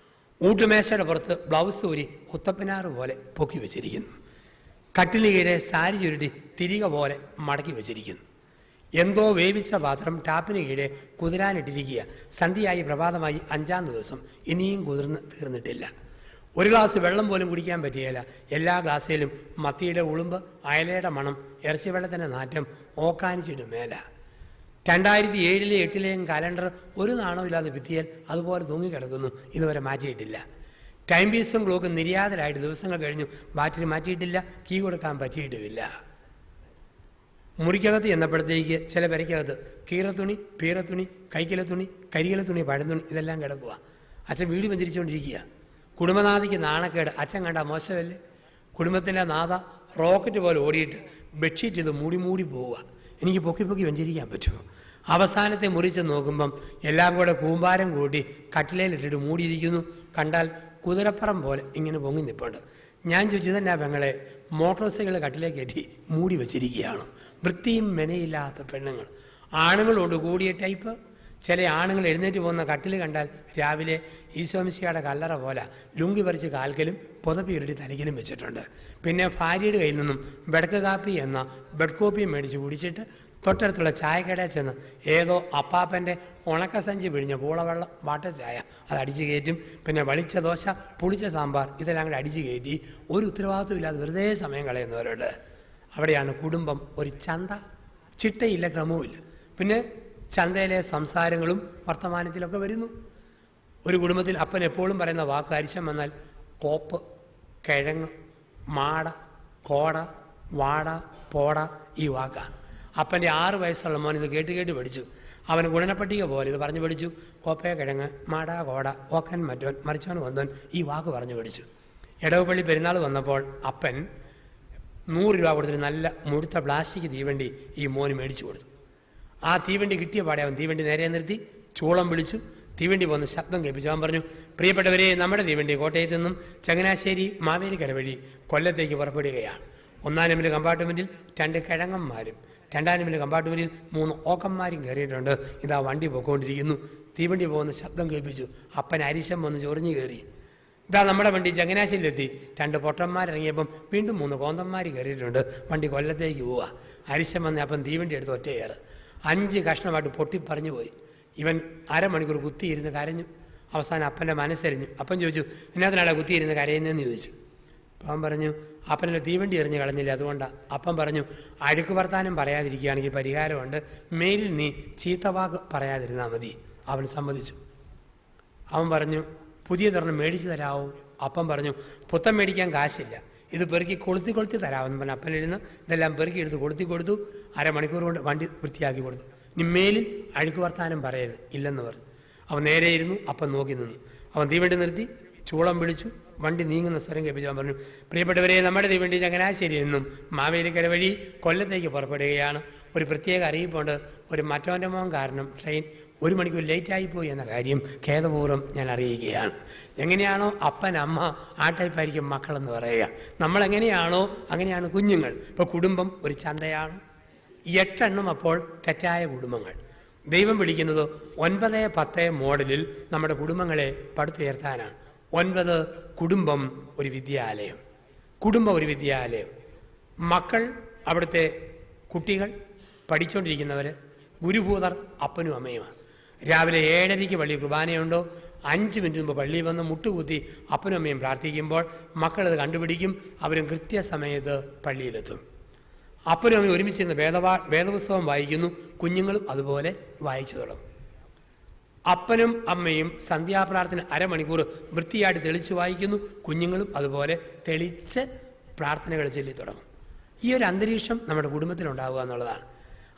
ഊട്ടുമേശയുടെ പുറത്ത് ബ്ലൗസ് ഊരി കുത്തപ്പിനാറ് പോലെ പൊക്കി വെച്ചിരിക്കുന്നു. കട്ടിന് കീഴെ സാരി ചുരുട്ടി തിരിക പോലെ മടക്കി വെച്ചിരിക്കുന്നു. എന്തോ വേവിച്ച പാത്രം ടാപ്പിന് കീഴെ കുതിരാനിട്ടിരിക്കുക. സന്ധ്യയായി പ്രഭാതമായി 5-ാം ദിവസം, ഇനിയും കുതിർന്ന് തീർന്നിട്ടില്ല. ഒരു ഗ്ലാസ് വെള്ളം പോലും കുടിക്കാൻ പറ്റിയല്ല. എല്ലാ ഗ്ലാസ്സിലും മത്തിയുടെ ഉളുമ്പ്, അയലയുടെ മണം, ഇറച്ചി വെള്ളത്തിൻ്റെ നാറ്റം, ഓക്കാനിച്ചിട്ട് മേല. 2007-ലെയും 2008-ലെയും കലണ്ടർ ഒരു നാണമില്ലാതെ ഭിത്തിയാൽ അതുപോലെ തൂങ്ങിക്കിടക്കുന്നു. ഇതുവരെ മാറ്റിയിട്ടില്ല. ടൈം പീസും ക്ലോക്കും നിര്യാതരായിട്ട് ദിവസങ്ങൾ കഴിഞ്ഞു. ബാറ്ററി മാറ്റിയിട്ടില്ല, കീ കൊടുക്കാൻ പറ്റിയിട്ടുമില്ല. മുറിക്കകത്ത് ചെന്നപ്പോഴത്തേക്ക് ചില പെരയ്ക്കകത്ത് കീറത്തുണി, പീറത്തുണി, കൈക്കിലെ തുണി, കരികില തുണി, പഴന്തുണി, ഇതെല്ലാം കിടക്കുക. അച്ഛൻ വീട് വെഞ്ചരിച്ചുകൊണ്ടിരിക്കുക. കുടുംബനാഥയ്ക്ക് നാണക്കേട്. അച്ഛൻ കണ്ട മോശമല്ലേ? കുടുംബത്തിൻ്റെ നാഥ റോക്കറ്റ് പോലെ ഓടിയിട്ട് ബെഡ്ഷീറ്റ് ഇത് മൂടി മൂടി പോവുക. എനിക്ക് പൊക്കി പൊക്കി വെഞ്ചരിക്കാൻ പറ്റുമോ? അവസാനത്തെ മുറിച്ച് നോക്കുമ്പം എല്ലാം കൂടെ കൂമ്പാരം കൂട്ടി കട്ടിലയിലിട്ടിട്ട് മൂടിയിരിക്കുന്നു. കണ്ടാൽ കുതിരപ്പുറം പോലെ ഇങ്ങനെ പൊങ്ങി നിൽപ്പുണ്ട്. ഞാൻ ചോദിച്ചതെന്നാ പെങ്ങളെ, മോട്ടോർ സൈക്കിൾ കട്ടിലേക്ക് കയറ്റി മൂടി വെച്ചിരിക്കുകയാണ്. വൃത്തിയും മെനയില്ലാത്ത പെണ്ണുങ്ങൾ. ആണുങ്ങളുണ്ട് കൂടിയ ടൈപ്പ്. ചില ആണുങ്ങൾ എഴുന്നേറ്റ് പോകുന്ന കട്ടിൽ കണ്ടാൽ രാവിലെ ഈശോമിശിയുടെ കല്ലറ പോലെ ലുങ്കി പറിച്ച് കാൽക്കലും പുതപ്പി ഉരുട്ടി തലയ്ക്കലും വെച്ചിട്ടുണ്ട്. പിന്നെ ഭാര്യയുടെ കയ്യിൽ നിന്നും ബെഡ്ക്ക് കാപ്പി എന്ന ബെഡ് കോപ്പി മേടിച്ച് കുടിച്ചിട്ട് തൊട്ടടുത്തുള്ള ചായക്കടയിൽ ചെന്ന് ഏതോ അപ്പാപ്പൻ്റെ ഉണക്കസഞ്ചി പിഴിഞ്ഞ പൂളവെള്ളം, വാട്ട ചായ അത് അടിച്ചു കയറ്റും. പിന്നെ വളിച്ച ദോശ, പുളിച്ച സാമ്പാർ, ഇതെല്ലാം കൂടെ അടിച്ചു കയറ്റി ഒരു ഉത്തരവാദിത്വം ഇല്ലാതെ വെറുതെ സമയം കളയുന്നവരോട്. അവിടെയാണ് കുടുംബം ഒരു ചന്ത. ചിട്ടയില്ല, ക്രമവുമില്ല. പിന്നെ ചന്തയിലെ സംസാരങ്ങളും വർത്തമാനത്തിലൊക്കെ വരുന്നു. ഒരു കുടുംബത്തിൽ അപ്പൻ എപ്പോഴും പറയുന്ന വാക്ക് അരിശം വന്നാൽ കോപ്പ്, കിഴങ്ങ്, മാട, കോട, വാട, പോട, ഈ വാക്കാണ്. അപ്പൻ്റെ 6 വയസ്സുള്ള മോൻ ഇത് കേട്ട് കേട്ട് പഠിച്ചു. അവൻ ഗുണനപ്പട്ടിക പോലെ ഇത് പറഞ്ഞു പഠിച്ചു. കോപ്പയ, കിഴങ്ങ്, മാട, കോട, ഓക്കൻ, മറ്റോൻ, മറിച്ചോൻ, വന്നോൻ, ഈ വാക്ക് പറഞ്ഞു പഠിച്ചു. ഇടവപ്പള്ളി പെരുന്നാൾ വന്നപ്പോൾ അപ്പൻ 100 രൂപ കൊടുത്തിട്ട് നല്ല മുഴുത്ത പ്ലാസ്റ്റിക് തീവണ്ടി ഈ മോന് മേടിച്ചു കൊടുത്തു. ആ തീവണ്ടി കിട്ടിയ പാടെ അവൻ തീവണ്ടി നേരെ നിർത്തി ചൂളം വിളിച്ചു. തീവണ്ടി പോകുന്ന ശബ്ദം കേൾപ്പിച്ചു. അവൻ പറഞ്ഞു, പ്രിയപ്പെട്ടവരെ, നമ്മുടെ തീവണ്ടി കോട്ടയത്തു നിന്നും ചങ്ങനാശ്ശേരി മാവേലിക്കര വഴി കൊല്ലത്തേക്ക് പുറപ്പെടുകയാണ്. 1-ാം നമ്പർ കമ്പാർട്ട്മെൻറ്റിൽ 2 കിഴങ്ങന്മാരും 2-ാം നമ്പർ കമ്പാർട്ട്മെൻറ്റിൽ 3 ഓക്കന്മാരും കയറിയിട്ടുണ്ട്. ഇതാ വണ്ടി പോയിക്കൊണ്ടിരിക്കുന്നു. തീവണ്ടി പോകുന്ന ശബ്ദം കേൾപ്പിച്ചു. അപ്പൻ അരിശം വന്ന് ചൊറിഞ്ഞു കയറി. ഇതാ നമ്മുടെ വണ്ടി ചങ്ങനാശ്ശേരിയിലെത്തി. 2 പൊട്ടന്മാരിറങ്ങിയപ്പം വീണ്ടും 3 കോന്തന്മാർ കയറിയിട്ടുണ്ട്. വണ്ടി കൊല്ലത്തേക്ക് പോവുക. അരിശം വന്ന് അപ്പം തീവണ്ടി എടുത്ത് ഒറ്റയേറ് 5 കഷ്ണമായിട്ട് പൊട്ടിപ്പറഞ്ഞു പോയി. ഇവൻ അരമണിക്കൂർ കുത്തിയിരുന്ന് കരഞ്ഞു. അവസാനം അപ്പൻ്റെ മനസ്സരിഞ്ഞു. അപ്പൻ ചോദിച്ചു, ഇതിനകത്തിനാണ് കുത്തിയിരുന്ന് കരയുന്നതെന്ന് ചോദിച്ചു. അപ്പം പറഞ്ഞു, അപ്പനെ തീവണ്ടി എറിഞ്ഞ് കളഞ്ഞില്ല, അതുകൊണ്ടാണ്. അപ്പം പറഞ്ഞു, അഴുക്ക് വർത്താനം പറയാതിരിക്കുകയാണെങ്കിൽ പരിഹാരമുണ്ട്, മേലിൽ നീ ചീത്തവാക്ക് പറയാതിരുന്നാൽ മതി. അവൻ സമ്മതിച്ചു. അവൻ പറഞ്ഞു, പുതിയതൊരെണ്ണം മേടിച്ച് തരാമോ? അപ്പം പറഞ്ഞു, പുത്തൻ മേടിക്കാൻ കാശില്ല, ഇത് പെറുക്കി കൊളുത്തി തരാമെന്ന് പറഞ്ഞു. അപ്പനിരുന്ന് ഇതെല്ലാം പെറുക്കി എടുത്ത് കൊളുത്തി കൊടുത്തു. അരമണിക്കൂർ കൊണ്ട് വണ്ടി വൃത്തിയാക്കി കൊടുത്തു. ഇനി മേലിൽ അഴുക്ക് വർത്താനം പറയരുത്, ഇല്ലെന്ന് പറഞ്ഞു. അവൻ നേരെ ഇരുന്നു. അപ്പം നോക്കി നിന്നു. അവൻ തീവണ്ടി നിർത്തി, ചൂളം പിടിച്ചു, വണ്ടി നീങ്ങുന്ന സ്വരം കേൾപ്പിച്ചു. അവൻ പറഞ്ഞു, പ്രിയപ്പെട്ടവരെ, നമ്മുടെ തീവണ്ടി ചങ്ങനാശ്ശേരി നിന്നും മാവേലിക്കര വഴി കൊല്ലത്തേക്ക് പുറപ്പെടുകയാണ്. ഒരു പ്രത്യേക അറിയിപ്പുണ്ട്. ഒരു മറ്റവൻ്റെ മോൻ കാരണം ട്രെയിൻ 1 മണിക്കൂർ ലേറ്റായിപ്പോയി എന്ന കാര്യം ഖേദപൂർവ്വം ഞാൻ അറിയിക്കുകയാണ്. എങ്ങനെയാണോ അപ്പൻ അമ്മ ആ ടൈപ്പായിരിക്കും മക്കളെന്ന് പറയുക. നമ്മളെങ്ങനെയാണോ അങ്ങനെയാണ് കുഞ്ഞുങ്ങൾ. ഇപ്പോൾ കുടുംബം ഒരു ചന്തയാണ്. 8 എണ്ണം അപ്പോൾ തെറ്റായ കുടുംബങ്ങൾ. ദൈവം വിളിക്കുന്നത് 9, 10 മോഡലിൽ നമ്മുടെ കുടുംബങ്ങളെ പടുത്തുയർത്താനാണ്. 9 കുടുംബം ഒരു വിദ്യാലയം. കുടുംബം ഒരു വിദ്യാലയം. മക്കൾ അവിടുത്തെ കുട്ടികൾ, പഠിച്ചുകൊണ്ടിരിക്കുന്നവർ, ഗുരുഭൂതർ അപ്പനും അമ്മയുമാണ്. രാവിലെ 7:30 പള്ളി കുർബാനയുണ്ടോ, 5 മിനിറ്റ് മുമ്പ് പള്ളിയിൽ വന്ന് മുട്ടുകുത്തി അപ്പനും അമ്മയും പ്രാർത്ഥിക്കുമ്പോൾ മക്കളത് കണ്ടുപിടിക്കും. അവരും കൃത്യസമയത്ത് പള്ളിയിലെത്തും. അപ്പനും അമ്മയും ഒരുമിച്ചിരുന്ന് വേദപുസ്തകം വായിക്കുന്നു. കുഞ്ഞുങ്ങളും അതുപോലെ വായിച്ചു തുടങ്ങും. അപ്പനും അമ്മയും സന്ധ്യാപ്രാർത്ഥന അരമണിക്കൂർ വൃത്തിയായിട്ട് തെളിച്ച് വായിക്കുന്നു. കുഞ്ഞുങ്ങളും അതുപോലെ തെളിച്ച് പ്രാർത്ഥനകൾ ചൊല്ലി തുടങ്ങും. ഈ ഒരു അന്തരീക്ഷം നമ്മുടെ കുടുംബത്തിലുണ്ടാവുക എന്നുള്ളതാണ്.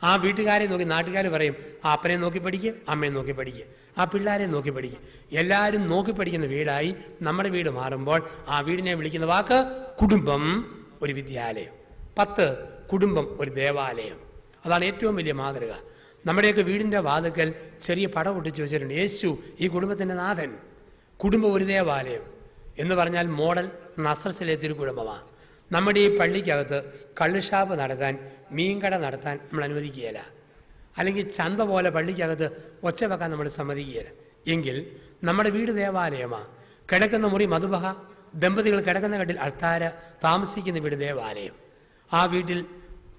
ആ വീട്ടുകാരെ നോക്കി നാട്ടുകാർ പറയും, ആ അപ്പനെ നോക്കി പഠിക്കുക, അമ്മയെ നോക്കി പഠിക്കുക, ആ പിള്ളേരെ നോക്കി പഠിക്കുക. എല്ലാവരും നോക്കി പഠിക്കുന്ന വീടായി നമ്മുടെ വീട് മാറുമ്പോൾ ആ വീടിനെ വിളിക്കുന്ന വാക്ക് കുടുംബം ഒരു വിദ്യാലയം. 10 കുടുംബം ഒരു ദേവാലയം. അതാണ് ഏറ്റവും വലിയ മാതൃക. നമ്മുടെയൊക്കെ വീടിൻ്റെ വാതിക്കൽ ചെറിയ പടം ഒട്ടിച്ച് വെച്ചിട്ടുണ്ട്. യേശു ഈ കുടുംബത്തിൻ്റെ നാഥൻ. കുടുംബം ഒരു ദേവാലയം എന്ന് പറഞ്ഞാൽ മോഡൽ നസ്രത്തിലെ തിരുക്കുടുംബമാണ്. നമ്മുടെ ഈ പള്ളിക്കകത്ത് കള്ളുഷാപ്പ് നടത്താൻ, മീൻകട നടത്താൻ നമ്മൾ അനുവദിക്കുകയില്ല. അല്ലെങ്കിൽ ചന്ത പോലെ പള്ളിക്കകത്ത് ഒച്ച വെക്കാൻ നമ്മൾ സമ്മതിക്കുകയില്ല. എങ്കിൽ നമ്മുടെ വീട് ദേവാലയമാണ്. കിടക്കുന്ന മുറി മധുബഹ, ദമ്പതികൾ കിടക്കുന്ന കട്ടിൽ അൾത്താര, താമസിക്കുന്ന വീട് ദേവാലയം. ആ വീട്ടിൽ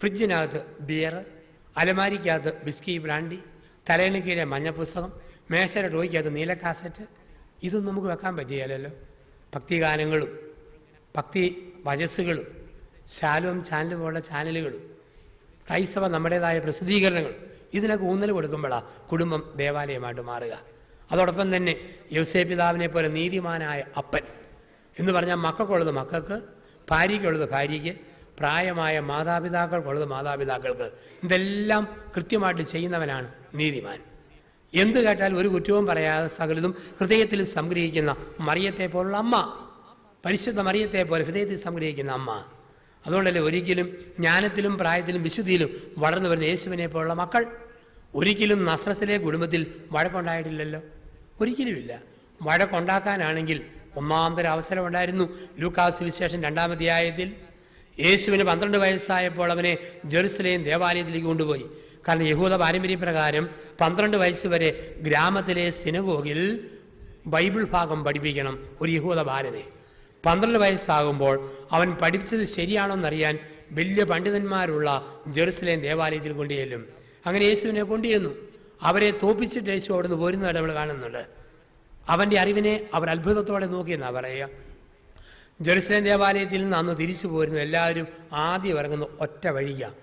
ഫ്രിഡ്ജിനകത്ത് ബിയർ, അലമാരിക്കകത്ത് വിസ്കി ബ്രാൻഡി, തലയിന് കീഴെ മഞ്ഞപ്പുസ്തകം, മേശയുടെ ടോയ്ക്കകത്ത് നീല കാസറ്റ്, ഇതൊന്നും നമുക്ക് വെക്കാൻ പറ്റുകയില്ലല്ലോ. ഭക്തിഗാനങ്ങളും ഭക്തി വചസ്സുകളും ശാലോം ചാനൽ പോലുള്ള ചാനലുകളും ക്രൈസ്തവ നമ്മുടേതായ പ്രസിദ്ധീകരണങ്ങളും ഇതിനൊക്കെ ഊന്നൽ കൊടുക്കുമ്പോഴാണ് കുടുംബം ദേവാലയമായിട്ട് മാറുക. അതോടൊപ്പം തന്നെ യോസേപ്പ് പിതാവിനെ പോലെ നീതിമാനായ അപ്പൻ എന്ന് പറഞ്ഞാൽ മക്കൾക്കുള്ളത് മക്കൾക്ക്, ഭാര്യയ്ക്കുള്ളത് ഭാര്യയ്ക്ക്, പ്രായമായ മാതാപിതാക്കൾക്കുള്ളത് മാതാപിതാക്കൾക്ക്, ഇതെല്ലാം കൃത്യമായിട്ട് ചെയ്യുന്നവനാണ് നീതിമാൻ. എന്ത് കേട്ടാൽ ഒരു കുറ്റവും പറയാതെ സകലതും ഹൃദയത്തിൽ സംഗ്രഹിക്കുന്ന മറിയത്തെ പോലുള്ള അമ്മ, പരിശുദ്ധ മറിയത്തെ പോലെ ഹൃദയത്തിൽ സംഗ്രഹിക്കുന്ന അമ്മ. അതുകൊണ്ടല്ലേ ഒരിക്കലും ജ്ഞാനത്തിലും പ്രായത്തിലും വിശുദ്ധിയിലും വളർന്നു വരുന്ന യേശുവിനെ പോലുള്ള മക്കൾ ഒരിക്കലും നസ്രത്തിലെ കുടുംബത്തിൽ വഴക്കുണ്ടായിട്ടില്ലല്ലോ. ഒരിക്കലുമില്ല. വഴക്കുണ്ടാക്കാനാണെങ്കിൽ ഒന്നാമതൊരു അവസരം ഉണ്ടായിരുന്നു. ലൂക്കാസ് സുവിശേഷം 2-ാം അധ്യായത്തിൽ യേശുവിന് 12 വയസ്സായപ്പോൾ അവനെ ജെറുസലേം ദേവാലയത്തിലേക്ക് കൊണ്ടുപോയി. കാരണം യഹൂദ പാരമ്പര്യപ്രകാരം 12 വയസ്സ് വരെ ഗ്രാമത്തിലെ സിനഗോഗിൽ ബൈബിൾ ഭാഗം പഠിപ്പിക്കണം ഒരു യഹൂദ ബാലനെ. 12 വയസ്സാകുമ്പോൾ അവൻ പഠിപ്പിച്ചത് ശരിയാണോ എന്നറിയാൻ വലിയ പണ്ഡിതന്മാരുള്ള ജെറുസലേം ദേവാലയത്തിൽ കൊണ്ടുചെല്ലും. അങ്ങനെ യേശുവിനെ കൊണ്ടുചെന്നു. അവരെ തോപ്പിച്ചിട്ട് യേശു അവിടുന്ന് പോരുന്നതായിട്ട് നമ്മൾ കാണുന്നുണ്ട്. അവൻ്റെ അറിവിനെ അവർ അത്ഭുതത്തോടെ നോക്കിയെന്നാണ് പറയുക. ജെറുസലേം ദേവാലയത്തിൽ നിന്ന് അന്ന് തിരിച്ചു പോരുന്ന എല്ലാവരും ആദ്യം ഇറങ്ങുന്ന ഒറ്റ വഴിക്കാണ്.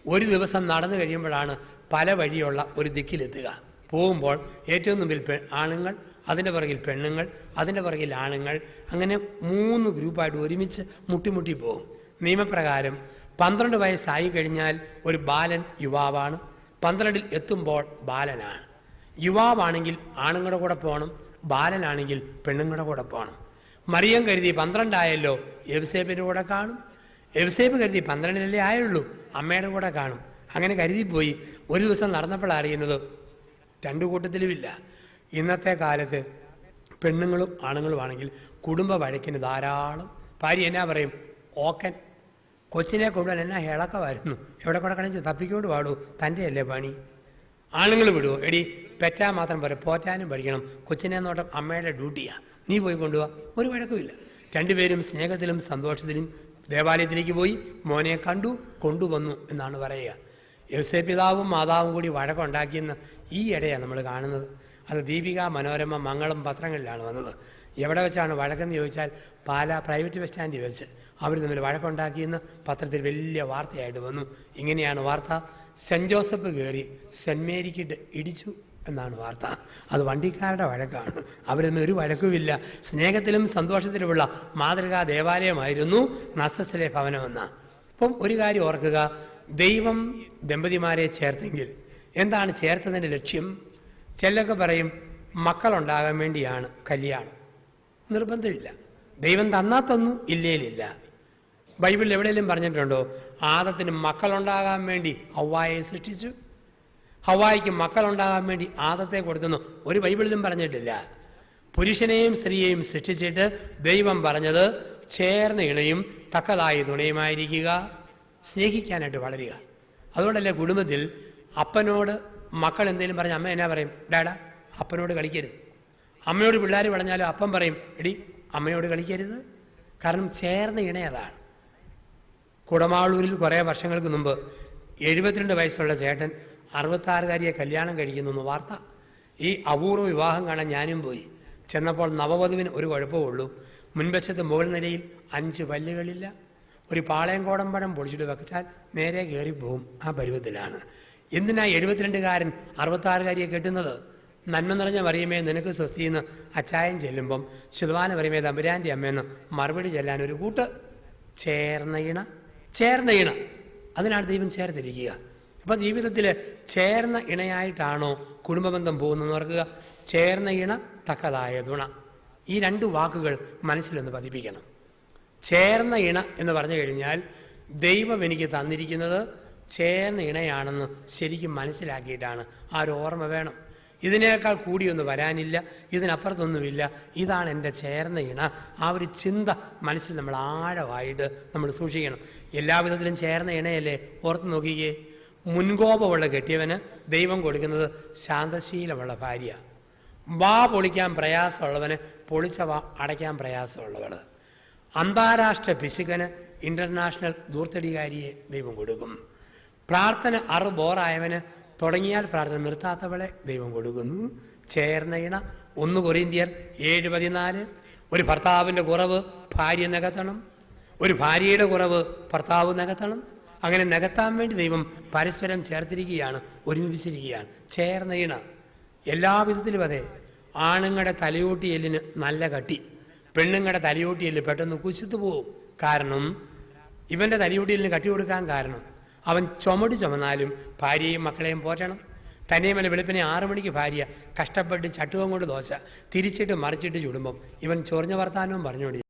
ഒരു ദിവസം നടന്നു കഴിയുമ്പോഴാണ് പല വഴിയുള്ള ഒരു ദിക്കിലെത്തുക. പോകുമ്പോൾ ഏറ്റവും മുമ്പിൽ ആണുങ്ങൾ, അതിൻ്റെ പുറകിൽ പെണ്ണുങ്ങൾ, അതിൻ്റെ പുറകിൽ ആണുങ്ങൾ, അങ്ങനെ 3 ഗ്രൂപ്പായിട്ട് ഒരുമിച്ച് മുട്ടിമുട്ടി പോകും. നിയമപ്രകാരം 12 വയസ്സായി കഴിഞ്ഞാൽ ഒരു ബാലൻ യുവാവാണ്, 12-ൽ എത്തുമ്പോൾ ബാലനാണ്. യുവാവാണെങ്കിൽ ആണുങ്ങളുടെ കൂടെ പോകണം, ബാലനാണെങ്കിൽ പെണ്ണുങ്ങളുടെ കൂടെ പോകണം. മറിയം കരുതി 12 ആയല്ലോ, യൗസേപ്പിൻ്റെ കൂടെ കാണും. യൗസേപ്പ് കരുതി 12-ലല്ലേ ആയുള്ളൂ, അമ്മയുടെ കൂടെ കാണും. അങ്ങനെ കരുതിപ്പോയി. ഒരു ദിവസം നടന്നപ്പോൾ അറിയുന്നത് 2 കൂട്ടത്തിലുമില്ല. ഇന്നത്തെ കാലത്ത് പെണ്ണുങ്ങളും ആണുങ്ങളുമാണെങ്കിൽ കുടുംബ വഴക്കിന് ധാരാളം. ഭാര്യ എന്നാ പറയും, ഓക്കൻ കൊച്ചിനെ കൊണ്ടുപോകാൻ എന്നാ ഇളക്കമായിരുന്നു, എവിടെ കൂടെ കളിച്ച് തപ്പിക്കൊണ്ട് പാടൂ, തൻ്റെ അല്ലേ പണി. ആണുങ്ങൾ വിടുമോ? എടി പെറ്റാൻ മാത്രം പോരെ, പോറ്റാനും പഠിക്കണം. കൊച്ചിനെ നോട്ടം അമ്മയുടെ ഡ്യൂട്ടിയാണ്. നീ പോയി കൊണ്ടുപോവാ, ഒരു വഴക്കുമില്ല. രണ്ടുപേരും സ്നേഹത്തിലും സന്തോഷത്തിലും ദേവാലയത്തിലേക്ക് പോയി മോനെ കണ്ടു, കൊണ്ടുവന്നു എന്നാണ് പറയുക. യോസേപ്പ് പിതാവും മാതാവും കൂടി വഴക്കുണ്ടാക്കിയെന്ന് ഈ ഇടയാണ് നമ്മൾ കാണുന്നത്. അത് ദീപിക, മനോരമ, മംഗളം പത്രങ്ങളിലാണ് വന്നത്. എവിടെ വെച്ചാണ് വഴക്കെന്ന് ചോദിച്ചാൽ പാലാ പ്രൈവറ്റ് ബസ് സ്റ്റാൻഡിൽ വെച്ച് അവർ തമ്മിൽ വഴക്കുണ്ടാക്കിയെന്ന് പത്രത്തിൽ വലിയ വാർത്തയായിട്ട് വന്നു. ഇങ്ങനെയാണ് വാർത്ത: സെൻറ്റ് ജോസഫ് കയറി സെൻറ്റ് മേരിക്ക് ഇടിച്ചു എന്നാണ് വാർത്ത. അത് വണ്ടിക്കാരുടെ വഴക്കാണ്. അവർ തമ്മിൽ ഒരു വഴക്കുമില്ല. സ്നേഹത്തിലും സന്തോഷത്തിലുമുള്ള മാതൃകാ ദേവാലയമായിരുന്നു നസ്സസിലെ ഭവനമെന്ന. അപ്പം ഒരു കാര്യം ഓർക്കുക, ദൈവം ദമ്പതിമാരെ ചേർത്തെങ്കിൽ എന്താണ് ചേർത്തതിൻ്റെ ലക്ഷ്യം? ചിലരൊക്കെ പറയും മക്കളുണ്ടാകാൻ വേണ്ടിയാണ് കല്യാണം. നിർബന്ധമില്ല. ദൈവം തന്നാൽ തന്നു, ഇല്ലേലില്ല. ബൈബിളിൽ എവിടെയെങ്കിലും പറഞ്ഞിട്ടുണ്ടോ ആദത്തിന് മക്കളുണ്ടാകാൻ വേണ്ടി ഹവ്വായെ സൃഷ്ടിച്ചു, ഹവ്വായ്ക്ക് മക്കളുണ്ടാകാൻ വേണ്ടി ആദത്തെ കൊടുത്തെന്ന് ഒരു ബൈബിളിലും പറഞ്ഞിട്ടില്ല. പുരുഷനെയും സ്ത്രീയെയും സൃഷ്ടിച്ചിട്ട് ദൈവം പറഞ്ഞത് ചേർന്ന ഇണയും തക്കതായ തുണയുമായിരിക്കുക, സ്നേഹിക്കാനായിട്ട് വളരുക. അതുകൊണ്ടല്ലേ കുടുംബത്തിൽ അപ്പനോട് മക്കൾ എന്തെങ്കിലും പറഞ്ഞ അമ്മ എന്നാ പറയും? ഡാഡാ അപ്പനോട് കളിക്കരുത്. അമ്മയോട് പിള്ളേർ പറഞ്ഞാലും അപ്പം പറയും എടി അമ്മയോട് കളിക്കരുത്. കാരണം ചേർന്ന ഇണയതാണ്. കുടമാളൂരിൽ കുറേ വർഷങ്ങൾക്ക് മുമ്പ് 72 വയസ്സുള്ള ചേട്ടൻ 66കാരിയെ കല്യാണം കഴിക്കുന്നു എന്ന് വാർത്ത. ഈ അപൂർവ വിവാഹം കാണാൻ ഞാനും പോയി. ചെന്നപ്പോൾ നവവധുവിന് ഒരു കുഴപ്പമുള്ളൂ. മുൻവശത്ത് മുകൾ നിലയിൽ 5 പല്ലുകളില്ല. ഒരു പാളയം കോടമ്പഴം പൊളിച്ചിട്ട് വെച്ചാൽ നേരെ കയറിപ്പോവും. ആ പരുവത്തിലാണ്. എന്തിനാ 72കാരൻ 66കാരിയെ കെട്ടുന്നത്? നന്മ നിറഞ്ഞ മറിയമേ നിനക്ക് സ്വസ്തിയെന്ന് അച്ചായൻ ചെല്ലുമ്പം ശുദ്ധവാന മറിയമേ തമ്പുരാൻ്റെ അമ്മയെന്ന് മറുപടി ചെല്ലാൻ ഒരു കൂട്ട്. ചേർന്ന ഇണ, ചേർന്ന ഇണ, അതിനാണ് ദൈവം ചേർത്തിരിക്കുക. അപ്പോൾ ജീവിതത്തിൽ ചേർന്ന ഇണയായിട്ടാണോ കുടുംബബന്ധം പോകുന്നതെന്ന് ഓർക്കുക. ചേർന്ന ഇണ, തക്കതായ തുണ. ഈ 2 വാക്കുകൾ മനസ്സിലൊന്ന് പതിപ്പിക്കണം. ചേർന്ന ഇണ എന്ന് പറഞ്ഞു കഴിഞ്ഞാൽ ദൈവം എനിക്ക് തന്നിരിക്കുന്നത് ചേർന്ന ഇണയാണെന്ന് ശരിക്കും മനസ്സിലാക്കിയിട്ടാണ്. ആ ഒരു ഓർമ്മ വേണം. ഇതിനേക്കാൾ കൂടിയൊന്നും വരാനില്ല, ഇതിനപ്പുറത്തൊന്നുമില്ല, ഇതാണ് എൻ്റെ ചേർന്ന ഇണ. ആ ഒരു ചിന്ത മനസ്സിൽ നമ്മൾ ആഴമായിട്ട് നമ്മൾ സൂക്ഷിക്കണം. എല്ലാവിധത്തിലും ചേർന്ന ഇണയല്ലേ? ഓർത്ത് നോക്കിക്കേ, മുൻകോപമുള്ള കെട്ടിയവന് ദൈവം കൊടുക്കുന്നത് ശാന്തശീലമുള്ള ഭാര്യ. വാ പൊളിക്കാൻ പ്രയാസമുള്ളവന് പൊളിച്ച വാ അടയ്ക്കാൻ പ്രയാസമുള്ളവൾ. അന്താരാഷ്ട്ര പിശുക്കന് ഇൻ്റർനാഷണൽ ദൂർത്തടികാരിയെ ദൈവം കൊടുക്കും. പ്രാർത്ഥന ബോറായവന് തുടങ്ങിയാൽ പ്രാർത്ഥന നിർത്താത്തവളെ ദൈവം കൊടുക്കുന്നു. ചേർന്ന ഇണ. 1 കൊരിന്ത്യർ 7:14. ഒരു ഭർത്താവിൻ്റെ കുറവ് ഭാര്യ നികത്തണം, ഒരു ഭാര്യയുടെ കുറവ് ഭർത്താവ് നികത്തണം. അങ്ങനെ നികത്താൻ വേണ്ടി ദൈവം പരസ്പരം ചേർത്തിരിക്കുകയാണ്, ഒരുമിപ്പിച്ചിരിക്കുകയാണ്. ചേർന്ന ഇണ. എല്ലാവിധത്തിലും അതെ. ആണുങ്ങളുടെ തലയോട്ടിയെല്ലിന് നല്ല കട്ടി, പെണ്ണുങ്ങളുടെ തലയോട്ടിയെല്ല് പെട്ടെന്ന് കുശിത്തു പോവും. കാരണം ഇവൻ്റെ തലയോട്ടിയെല്ലിന് കട്ടി കൊടുക്കാൻ കാരണം അവൻ ചുമന്നാലും ഭാര്യയും മക്കളെയും പോറ്റണം. തന്നെയുമല്ല, വെളുപ്പിനെ 6 മണിക്ക് ഭാര്യ കഷ്ടപ്പെട്ട് ചട്ടുകം കൊണ്ട് ദോശ തിരിച്ചിട്ട് മറിച്ചിട്ട് ചുടുമ്പം ഇവൻ ചൊറിഞ്ഞ വർത്താനവും പറഞ്ഞുകൊണ്ട്